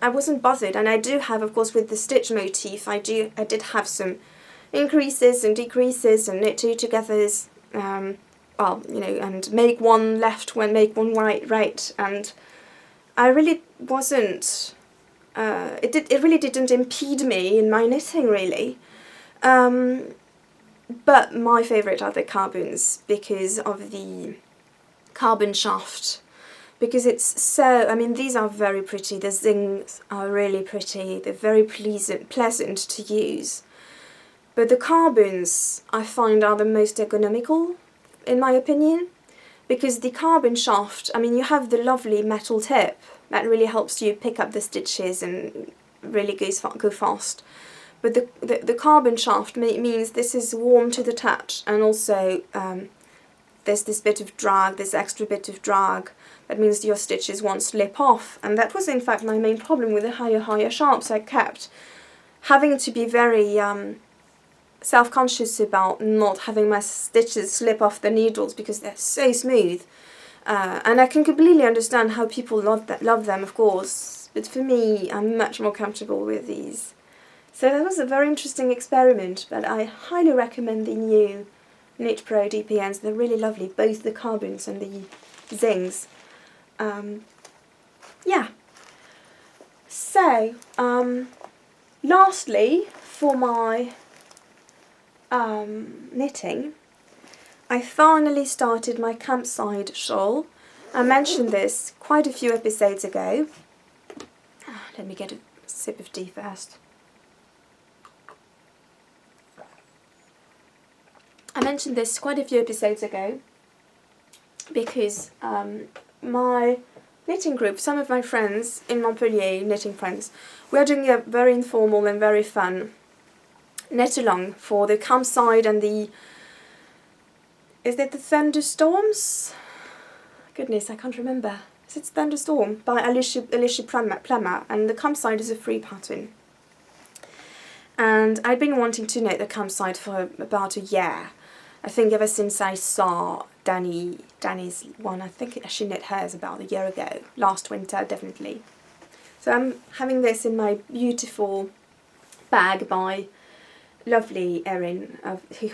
Speaker 1: I wasn't bothered. And I do have, of course, with the stitch motif, I did have some increases and decreases and knit 2 togethers, well, you know, and make one left when make one right. And I really wasn't, it really didn't impede me in my knitting, really. But my favourite are the carbons, because of the carbon shaft. Because it's so, I mean, these are very pretty. The Zings are really pretty. They're very pleasant to use. But the carbons, I find, are the most economical, in my opinion. Because the carbon shaft, I mean, you have the lovely metal tip that really helps you pick up the stitches and really go fast. But the carbon shaft means this is warm to the touch, and also there's this bit of drag, this extra bit of drag, that means your stitches won't slip off. And that was in fact my main problem with the Hi-Hi sharps. I kept having to be very self-conscious about not having my stitches slip off the needles because they're so smooth. And I can completely understand how people love them, of course, but for me, I'm much more comfortable with these. So that was a very interesting experiment, but I highly recommend the new Knit Pro DPNs. They're really lovely, both the carbons and the Zings. Yeah. So, lastly, for my knitting, I finally started my campside shawl. I mentioned this quite a few episodes ago. Let me get a sip of tea first. I mentioned this quite a few episodes ago because my knitting group, some of my friends in Montpellier, knitting friends, we are doing a very informal and very fun knit along for the campsite and the, is it the Thunderstorms? Goodness, I can't remember. Is it Thunderstorm by Alicia Plummer, and the campsite is a free pattern. And I'd been wanting to knit the campsite for about a year. I think ever since I saw Danny's one. I think she knit hers about a year ago, last winter definitely. So I'm having this in my beautiful bag by lovely Erin,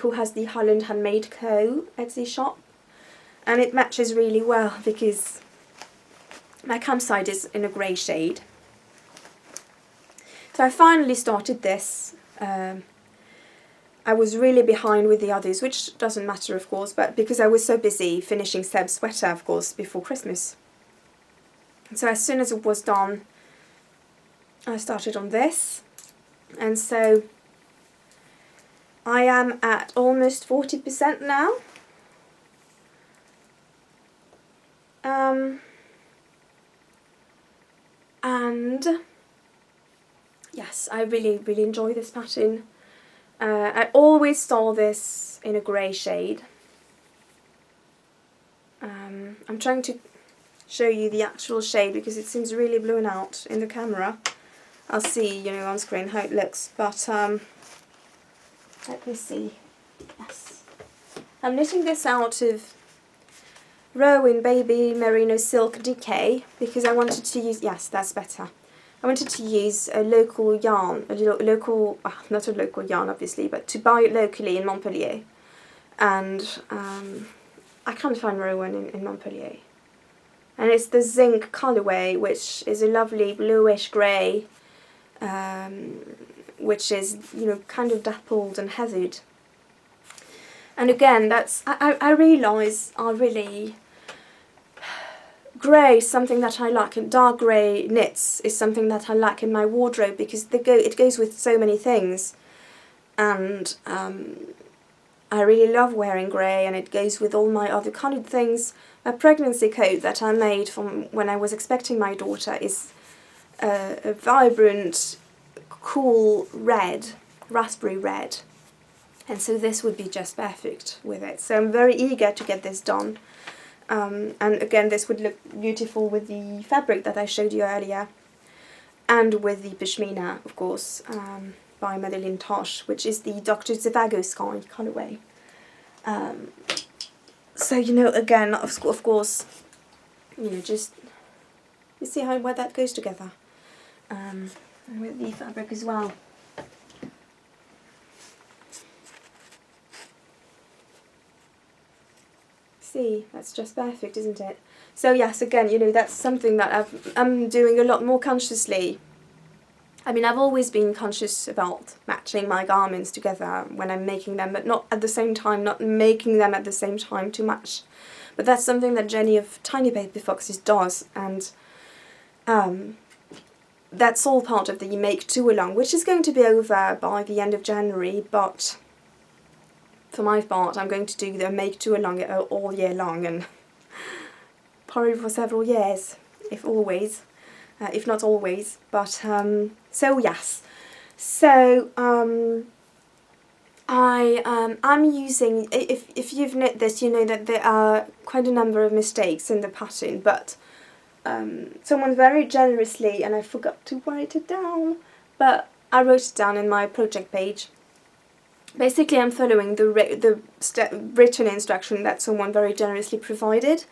Speaker 1: who has the Holland Handmade Co. Etsy shop, and it matches really well because my campsite is in a grey shade. So I finally started this. I was really behind with the others, which doesn't matter of course, but because I was so busy finishing Seb's sweater of course before Christmas. So as soon as it was done, I started on this, and so I am at almost 40% now. And yes, I really enjoy this pattern. I always saw this in a grey shade. I'm trying to show you the actual shade because it seems really blown out in the camera. I'll see, you know, on screen how it looks, but let me see. Yes, I'm knitting this out of Rowan Baby Merino Silk DK because I wanted to use, yes, that's better. I wanted to use a local yarn, not a local yarn obviously, but to buy it locally in Montpellier. And I can't find Rowan in Montpellier. And it's the Zinc colourway, which is a lovely bluish grey, which is, you know, kind of dappled and heathered. And again, that's, I realise grey is something that I like, and dark grey knits is something that I like in my wardrobe because it goes with so many things, and I really love wearing grey, and it goes with all my other coloured things. My pregnancy coat that I made from when I was expecting my daughter is a vibrant, cool red, raspberry red, and so this would be just perfect with it. So I'm very eager to get this done. And again, this would look beautiful with the fabric that I showed you earlier, and with the Pashmina, of course, by Madeleine Tosh, which is the Dr. Zhivago Sky colourway. So, you know, again, of course, you know, just you see where that goes together, and with the fabric as well. See, that's just perfect, isn't it? So yes, again, you know, that's something that I'm doing a lot more consciously. I mean, I've always been conscious about matching my garments together when I'm making them, but not making them at the same time to match. But that's something that Jenny of Tiny Paper Foxes does, and that's all part of the Make 2 Along, which is going to be over by the end of January, but for my part, I'm going to do the Make 2 Along all year long, and probably for several years, if not always. But so yes, so I'm using. If you've knit this, you know that there are quite a number of mistakes in the pattern, but someone very generously, and I forgot to write it down, but I wrote it down in my project page. Basically, I'm following the written instruction that someone very generously provided,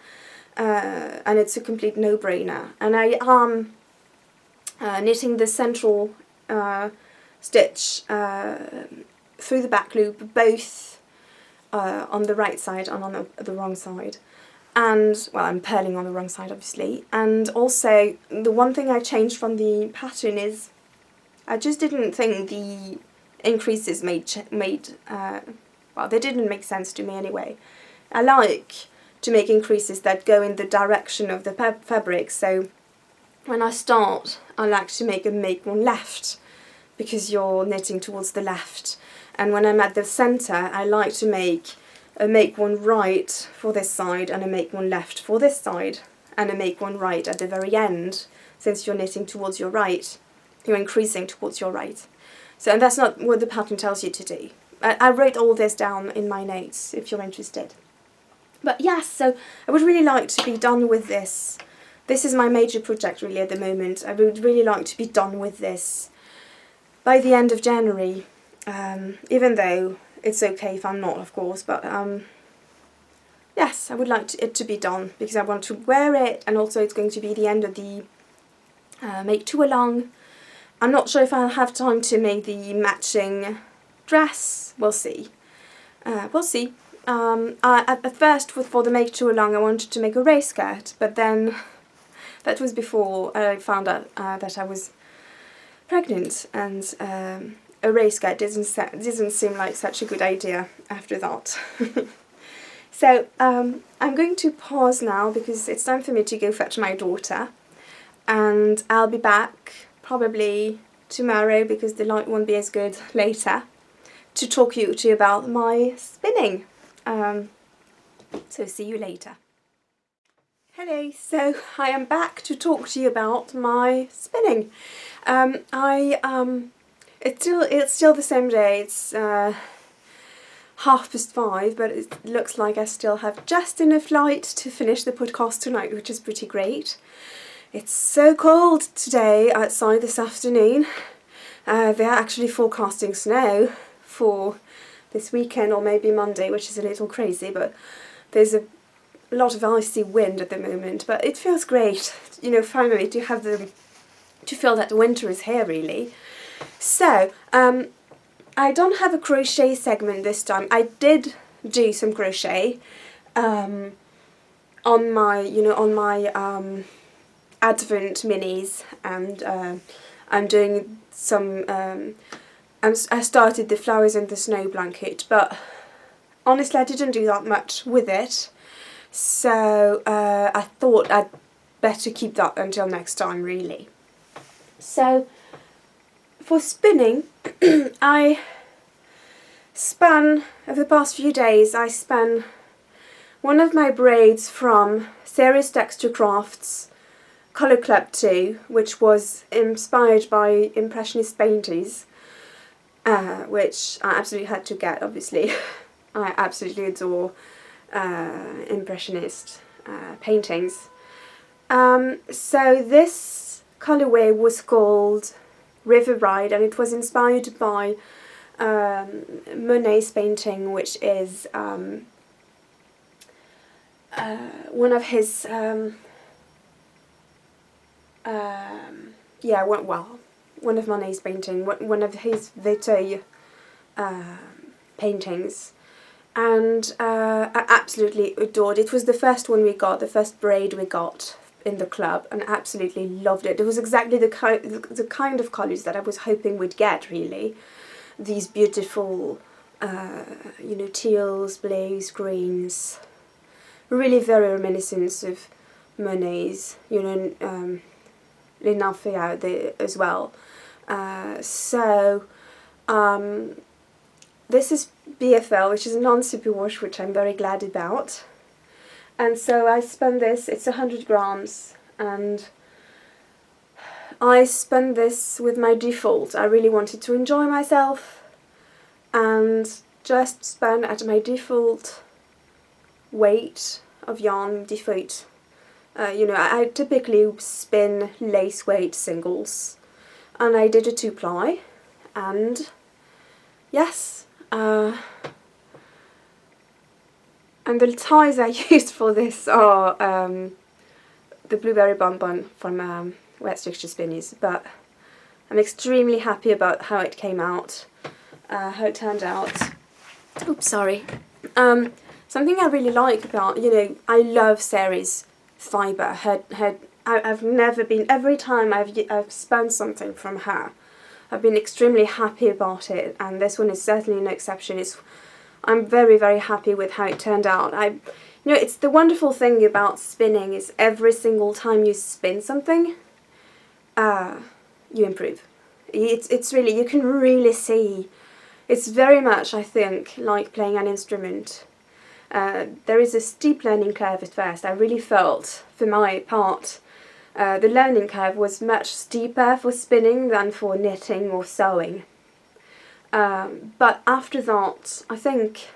Speaker 1: and it's a complete no-brainer. And I am knitting the central stitch through the back loop, both on the right side and on the wrong side. And, well, I'm purling on the wrong side, obviously. And also, the one thing I changed from the pattern is I just didn't think the increases well, they didn't make sense to me anyway. I like to make increases that go in the direction of the fabric, so when I start, I like to make one left, because you're knitting towards the left, and when I'm at the centre, I like to make a make one right for this side and a make one left for this side and a make one right at the very end. Since you're knitting towards your right, you're increasing towards your right. So, and that's not what the pattern tells you to do. I wrote all this down in my notes if you're interested. But yes, so I would really like to be done with this. This is my major project really at the moment. I would really like to be done with this by the end of January, even though it's okay if I'm not, of course, but yes, I would like it to be done because I want to wear it, and also it's going to be the end of the make two along. I'm not sure if I'll have time to make the matching dress. We'll see. We'll see. At first, for the make two along, I wanted to make a race skirt, but then that was before I found out that I was pregnant, and a race skirt didn't seem like such a good idea after that. So I'm going to pause now because it's time for me to go fetch my daughter, and I'll be back probably tomorrow because the light won't be as good later to talk to you about my spinning. So see you later. Hello, so I am back to talk to you about my spinning. It's still the same day. It's 5:30, but it looks like I still have just enough light to finish the podcast tonight, which is pretty great. It's so cold today outside this afternoon. They are actually forecasting snow for this weekend or maybe Monday, which is a little crazy, but there's a lot of icy wind at the moment. But it feels great, you know, finally to feel that winter is here really. So I don't have a crochet segment this time. I did do some crochet on my Advent minis, and I'm doing some. I started the flowers and the snow blanket, but honestly I didn't do that much with it, so I thought I'd better keep that until next time really. So for spinning, I spun, over the past few days, I spun one of my braids from Sarah's Texture Crafts Colour Club 2, which was inspired by Impressionist painters, which I absolutely had to get, obviously. I absolutely adore Impressionist paintings. So this colourway was called River Ride, and it was inspired by Monet's painting, which is one of his one of Monet's painting, one of his Veuillot paintings, and I absolutely adored it. It was the first one we got, the first braid we got in the club, and absolutely loved it. It was exactly the kind of colours that I was hoping we'd get really. These beautiful, you know, teals, blues, greens, really very reminiscent of Monet's, you know, Les Nymphéas as well. This is BFL, which is a non-superwash, which I'm very glad about. And so I spun this, it's 100 grams, and I spun this with my default. I really wanted to enjoy myself and just spun at my default weight of yarn, default. You know, I typically spin lace weight singles, and I did a 2-ply, and yes, and the ties I used for this are the Blueberry Bonbon from Wet Texture Spinnies, but I'm extremely happy about how it came out, how it turned out. Oops, sorry. Something I really like about, you know, I love Sarah's fibre. I've never been, every time I've spun something from her, I've been extremely happy about it, and this one is certainly no exception. I'm very, very happy with how it turned out. You know, it's the wonderful thing about spinning is every single time you spin something, you improve. It's really, you can really see. It's very much, I think, like playing an instrument. there is a steep learning curve at first. I really felt, for my part, the learning curve was much steeper for spinning than for knitting or sewing. But after that, I think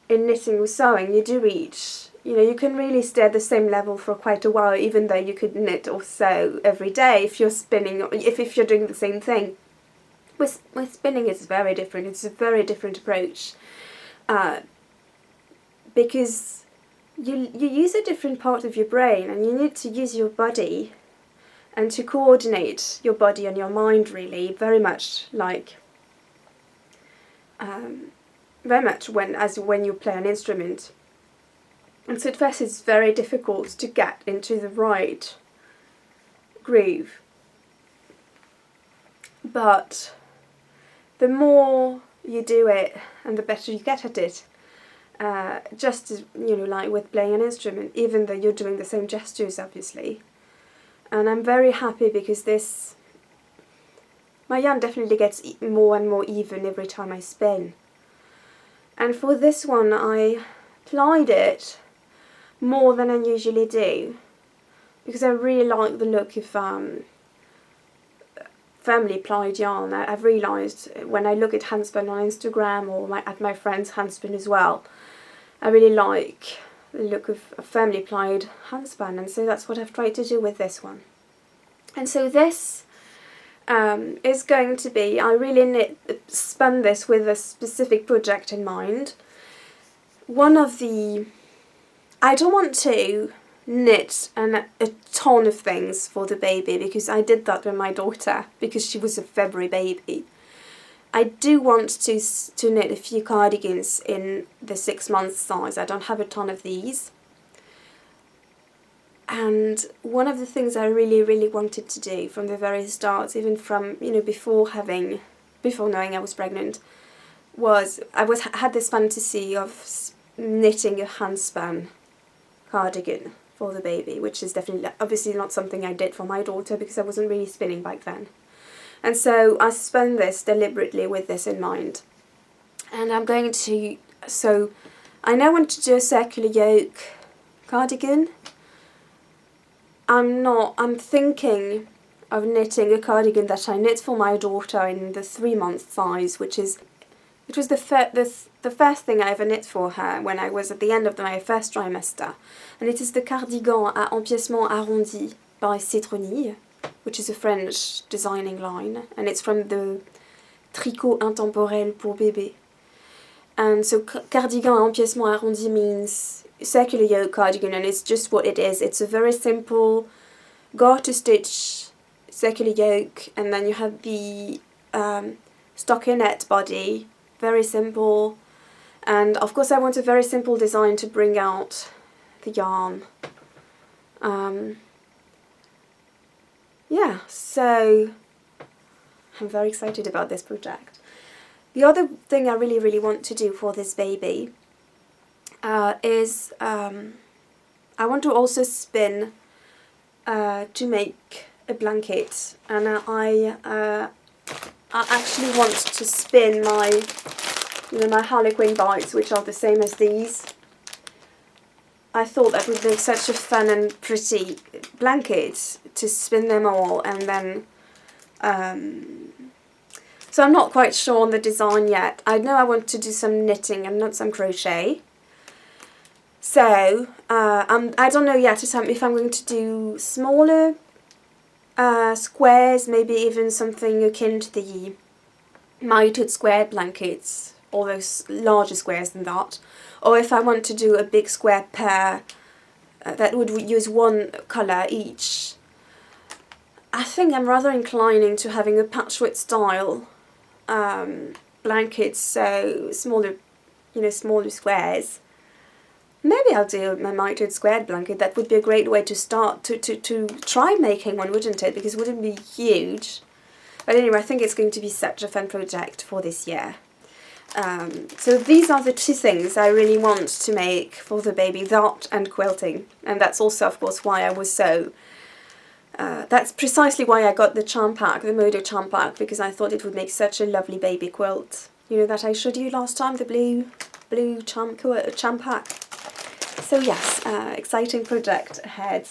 Speaker 1: in knitting or sewing you do reach, you can really stay at the same level for quite a while, even though you could knit or sew every day if you're spinning, if you're doing the same thing. With spinning it's very different. It's a very different approach, because you use a different part of your brain, and you need to use your body and to coordinate your body and your mind, really, very much like when you play an instrument. And so at first it's very difficult to get into the right groove, but the more you do it and the better you get at it, just as, like with playing an instrument, even though you're doing the same gestures, obviously. And I'm very happy because my yarn definitely gets more and more even every time I spin. And for this one I plied it more than I usually do, because I really like the look of firmly plied yarn. I've realised when I look at handspun on Instagram or at my friend's handspun as well, I really like the look of a firmly plied handspun, and so that's what I've tried to do with this one. And so this is going to be, I really spun this with a specific project in mind. I don't want to knit a ton of things for the baby, because I did that with my daughter because she was a February baby. I do want to knit a few cardigans in the 6-month size. I don't have a ton of these. And one of the things I really, really wanted to do from the very start, even from, before knowing I was pregnant, was had this fantasy of knitting a handspun cardigan for the baby, which is definitely, obviously not something I did for my daughter because I wasn't really spinning back then. And so I spun this deliberately with this in mind. And I now want to do a circular yoke cardigan. I'm thinking of knitting a cardigan that I knit for my daughter in the 3-month size, it was the first thing I ever knit for her when I was at the end of my first trimester. And it is the cardigan à empiècement arrondi by Citronille, which is a French designing line, and it's from the Tricot Intemporel pour Bébé. And so cardigan à empiècement arrondi means circular yoke cardigan, and it's just what it is. It's a very simple garter stitch circular yoke, and then you have the stockinette body, very simple. And of course I want a very simple design to bring out the yarn. Yeah, so I'm very excited about this project. The other thing I really, really want to do for this baby is I want to also spin to make a blanket, and I actually want to spin my my Harlequin bites, which are the same as these. I thought that would make such a fun and pretty blanket to spin them all, and then so I'm not quite sure on the design yet. I know I want to do some knitting and not some crochet. So I don't know yet if I'm going to do smaller squares, maybe even something akin to the mitered square blankets, or those larger squares than that, or if I want to do a big square pair that would use one colour each. I think I'm rather inclining to having a patchwork style blankets, so smaller, smaller squares. Maybe I'll do a mitered squared blanket. That would be a great way to start to try making one, wouldn't it? Because it wouldn't be huge. But anyway, I think it's going to be such a fun project for this year. So these are the two things I really want to make for the baby, that and quilting. And that's also, of course, why I was so... that's precisely why I got the charm pack, the Modo charm pack, because I thought it would make such a lovely baby quilt. That I showed you last time, the blue blue champak. So yes, exciting project ahead.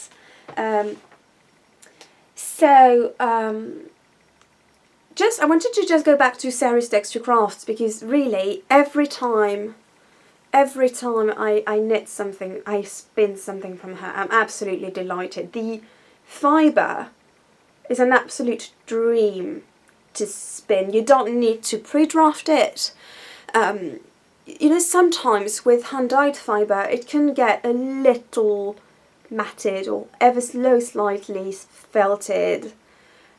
Speaker 1: I wanted to just go back to Sarah's Texture Crafts, because really every time I knit something, I spin something from her, I'm absolutely delighted. The fibre is an absolute dream to spin. You don't need to pre-draft it. You know, sometimes with hand-dyed fibre it can get a little matted or ever so slightly felted.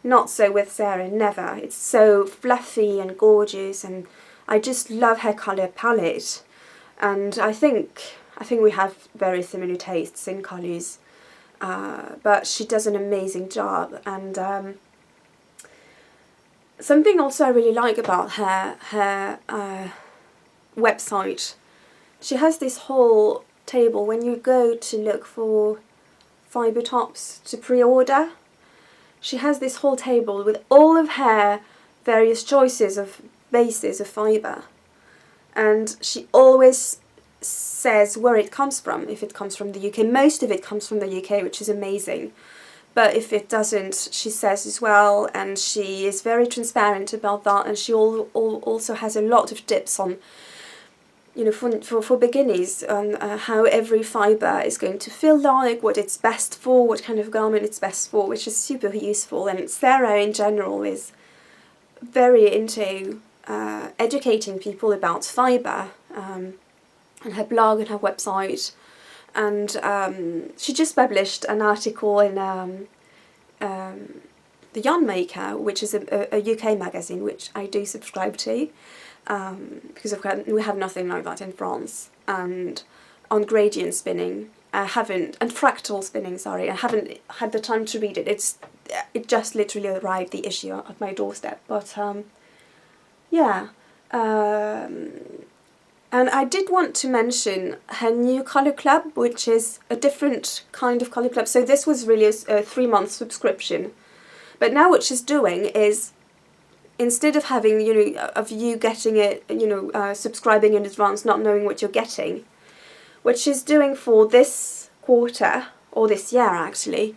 Speaker 1: Not so with Sarah, never. It's so fluffy and gorgeous, and I just love her colour palette. And I think we have very similar tastes in colours, but she does an amazing job. And something also I really like about her website, she has this whole table when you go to look for fibre tops to pre-order. She has this whole table with all of her various choices of bases of fibre, and she always says where it comes from. If it comes from the UK, most of it comes from the UK, which is amazing, but if it doesn't, she says as well, and she is very transparent about that. And she also has a lot of tips on, you know, for beginners, on how every fibre is going to feel like, what it's best for, what kind of garment it's best for, which is super useful. And Sarah in general is very into educating people about fibre, and her blog and her website. And she just published an article in The Yarn Maker, which is a UK magazine which I do subscribe to, because we have nothing like that in France, and on gradient spinning. And fractal spinning, sorry, I haven't had the time to read it. It just literally arrived, the issue, at my doorstep. But yeah, and I did want to mention her new colour club, which is a different kind of colour club. So this was really a 3-month subscription, but now what she's doing is, instead of having, you know, of you getting it, you know, subscribing in advance, not knowing what you're getting, what she's doing for this quarter, or this year actually,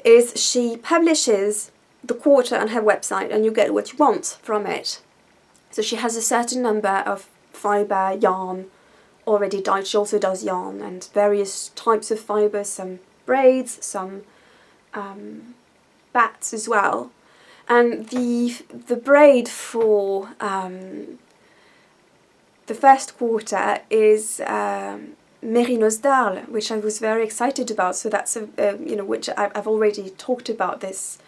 Speaker 1: is she publishes the quarter on her website and you get what you want from it. So she has a certain number of fibre, yarn already dyed. She also does yarn and various types of fibre, some braids, some bats as well. And the braid for the first quarter is Mérinos d'Arles, which I was very excited about. So that's you know, which I've already talked about this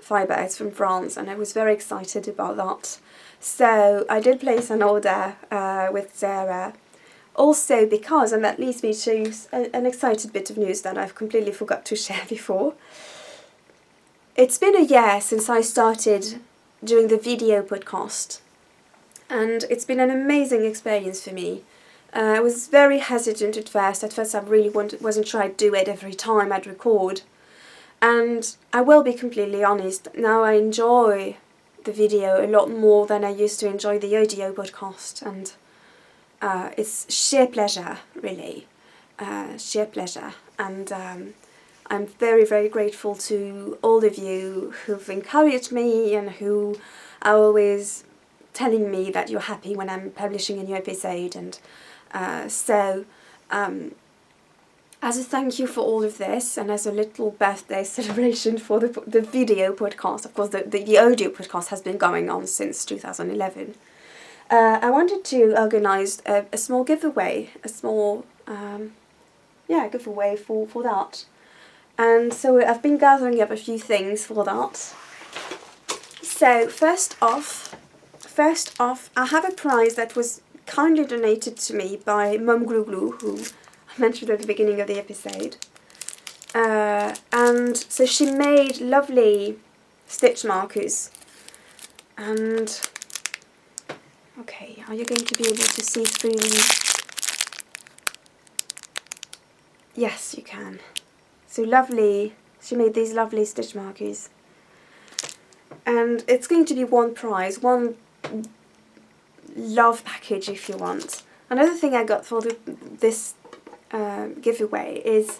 Speaker 1: fibre. It's from France, and I was very excited about that. So I did place an order with Sarah, also because, and that leads me to an excited bit of news that I've completely forgot to share before. It's been a year since I started doing the video podcast, and it's been an amazing experience for me. I was very hesitant at first. At first I really wasn't sure I'd do it every time I'd record. And I will be completely honest, now I enjoy the video a lot more than I used to enjoy the audio podcast, and it's sheer pleasure, really, sheer pleasure. And I'm very, very grateful to all of you who've encouraged me and who are always telling me that you're happy when I'm publishing a new episode. And so as a thank you for all of this, and as a little birthday celebration for the video podcast, of course the audio podcast has been going on since 2011, I wanted to organise a small giveaway, a small giveaway for that. And so I've been gathering up a few things for that. So first off, I have a prize that was kindly donated to me by Mum Glue Glue, who I mentioned at the beginning of the episode. And so she made lovely stitch markers. And okay, are you going to be able to see through these? Yes, you can. So lovely, she made these lovely stitch markers. And it's going to be one prize, one love package if you want. Another thing I got for this giveaway is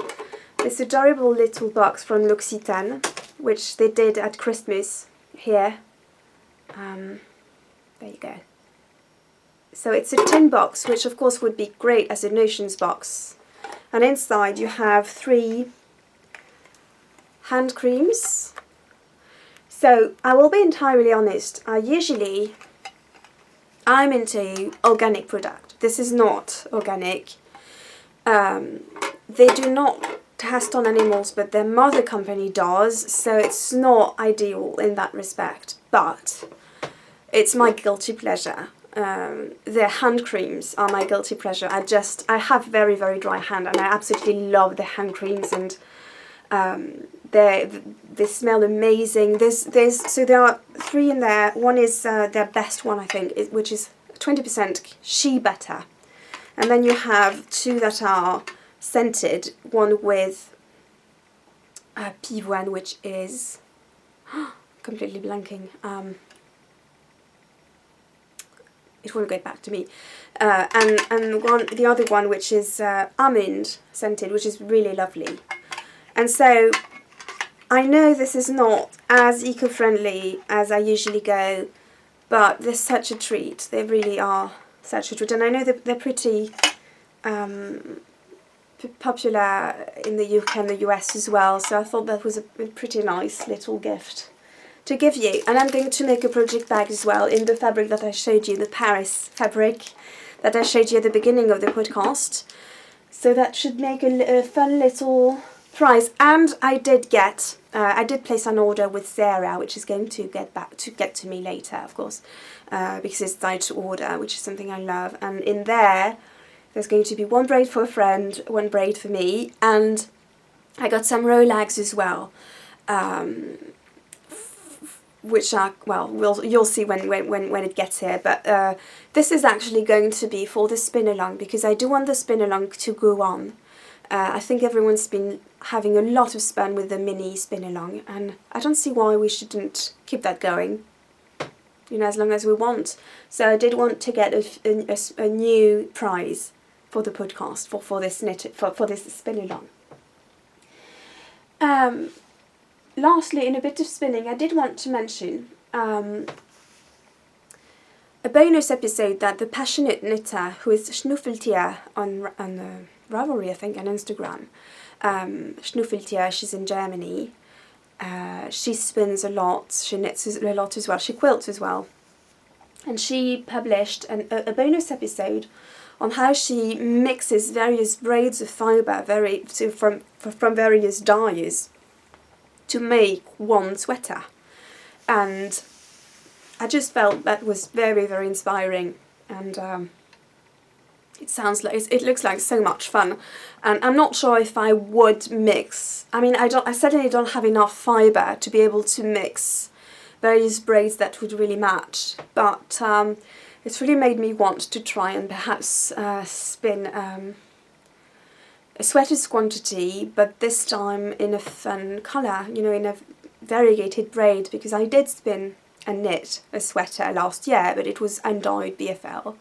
Speaker 1: this adorable little box from L'Occitane, which they did at Christmas here. There you go. So it's a tin box, which of course would be great as a notions box. And inside you have 3 hand creams. So I will be entirely honest, I'm into organic product. This is not organic. They do not test on animals, but their mother company does, so it's not ideal in that respect, but it's my guilty pleasure. Their hand creams are my guilty pleasure. I have very, very dry hand, and I absolutely love the hand creams, and they smell amazing. So there are 3 in there. One is their best one, I think, which is 20% shea butter. And then you have 2 that are scented, one with pivoine, which is completely blanking. It won't get back to me. And the other one, which is almond scented, which is really lovely. And so I know this is not as eco-friendly as I usually go, but they're such a treat. They really are such a treat. And I know that they're pretty popular in the UK and the US as well, so I thought that was a pretty nice little gift to give you. And I'm going to make a project bag as well in the fabric that I showed you, the Paris fabric that I showed you at the beginning of the podcast. So that should make a fun little prize. And I did place an order with Sarah, which is going to get to me later, of course, because it's tied to order, which is something I love. And in there's going to be 1 braid for a friend, 1 braid for me, and I got some Rolags as well, which are, well, you'll see when it gets here. But this is actually going to be for the spin along, because I do want the spin along to go on. I think everyone's been having a lot of fun with the mini spin along, and I don't see why we shouldn't keep that going, you know, as long as we want. So I did want to get a new prize for the podcast, for this spin along. Lastly, in a bit of spinning, I did want to mention a bonus episode that the passionate knitter, who is Schnuffeltier on Ravelry, I think, on Instagram. Schnuffeltier, she's in Germany. She spins a lot, she knits a lot as well, she quilts as well. And she published a bonus episode on how she mixes various braids of fibre from various dyes to make one sweater. And I just felt that was very, very inspiring, and it looks like so much fun. And I'm not sure if I would mix. I mean, I certainly don't have enough fibre to be able to mix various braids that would really match, but it's really made me want to try and perhaps spin a sweater's quantity, but this time in a fun colour, you know, in a variegated braid, because I did spin and knit a sweater last year, but it was undyed BFL.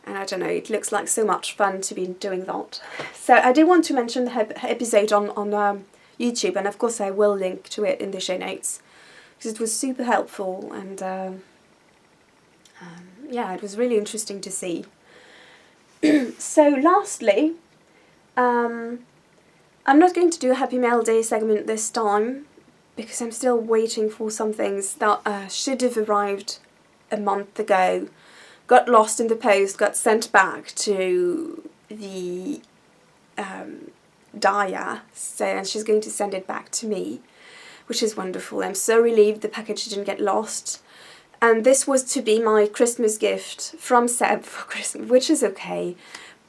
Speaker 1: And I don't know, it looks like so much fun to be doing that. So I did want to mention the episode on YouTube, and of course I will link to it in the show notes, because it was super helpful, and yeah, it was really interesting to see. So lastly, I'm not going to do a Happy Mail Day segment this time, because I'm still waiting for some things that should have arrived a month ago, got lost in the post, got sent back to the dyer, and she's going to send it back to me, which is wonderful. I'm so relieved the package didn't get lost. And this was to be my Christmas gift from Seb for Christmas, which is okay,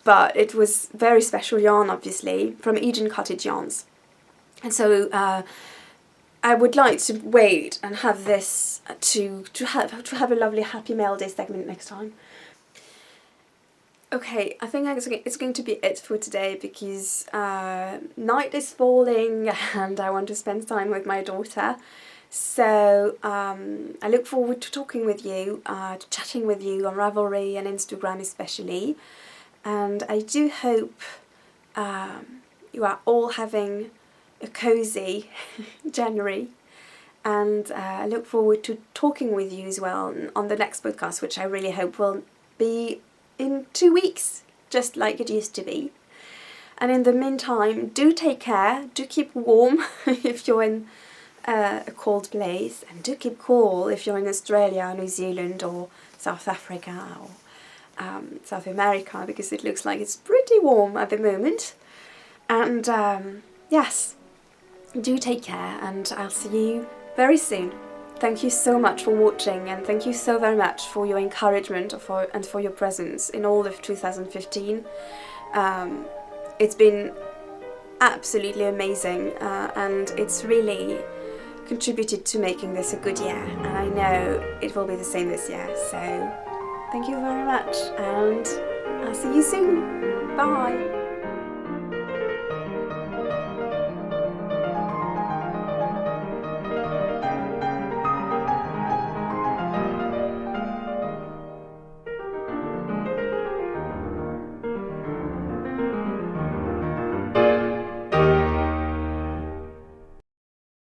Speaker 1: but it was very special yarn, obviously, from Eden Cottage Yarns. And so I would like to wait and have this to have a lovely Happy Mail Day segment next time. Okay, I think it's going to be it for today, because night is falling and I want to spend time with my daughter. So I look forward to talking with you, to chatting with you on Ravelry and Instagram especially. and I do hope you are all having a cozy January, and I look forward to talking with you as well on the next podcast, which I really hope will be in 2 weeks, just like it used to be. And in the meantime, do take care, do keep warm if you're in a cold place, and do keep cool if you're in Australia, New Zealand or South Africa or South America, because it looks like it's pretty warm at the moment. And yes, do take care, and I'll see you very soon. Thank you so much for watching, and thank you so very much for your encouragement and for your presence in all of 2015. It's been absolutely amazing, and it's really contributed to making this a good year, and I know it will be the same this year. So thank you very much, and I'll see you soon. Bye.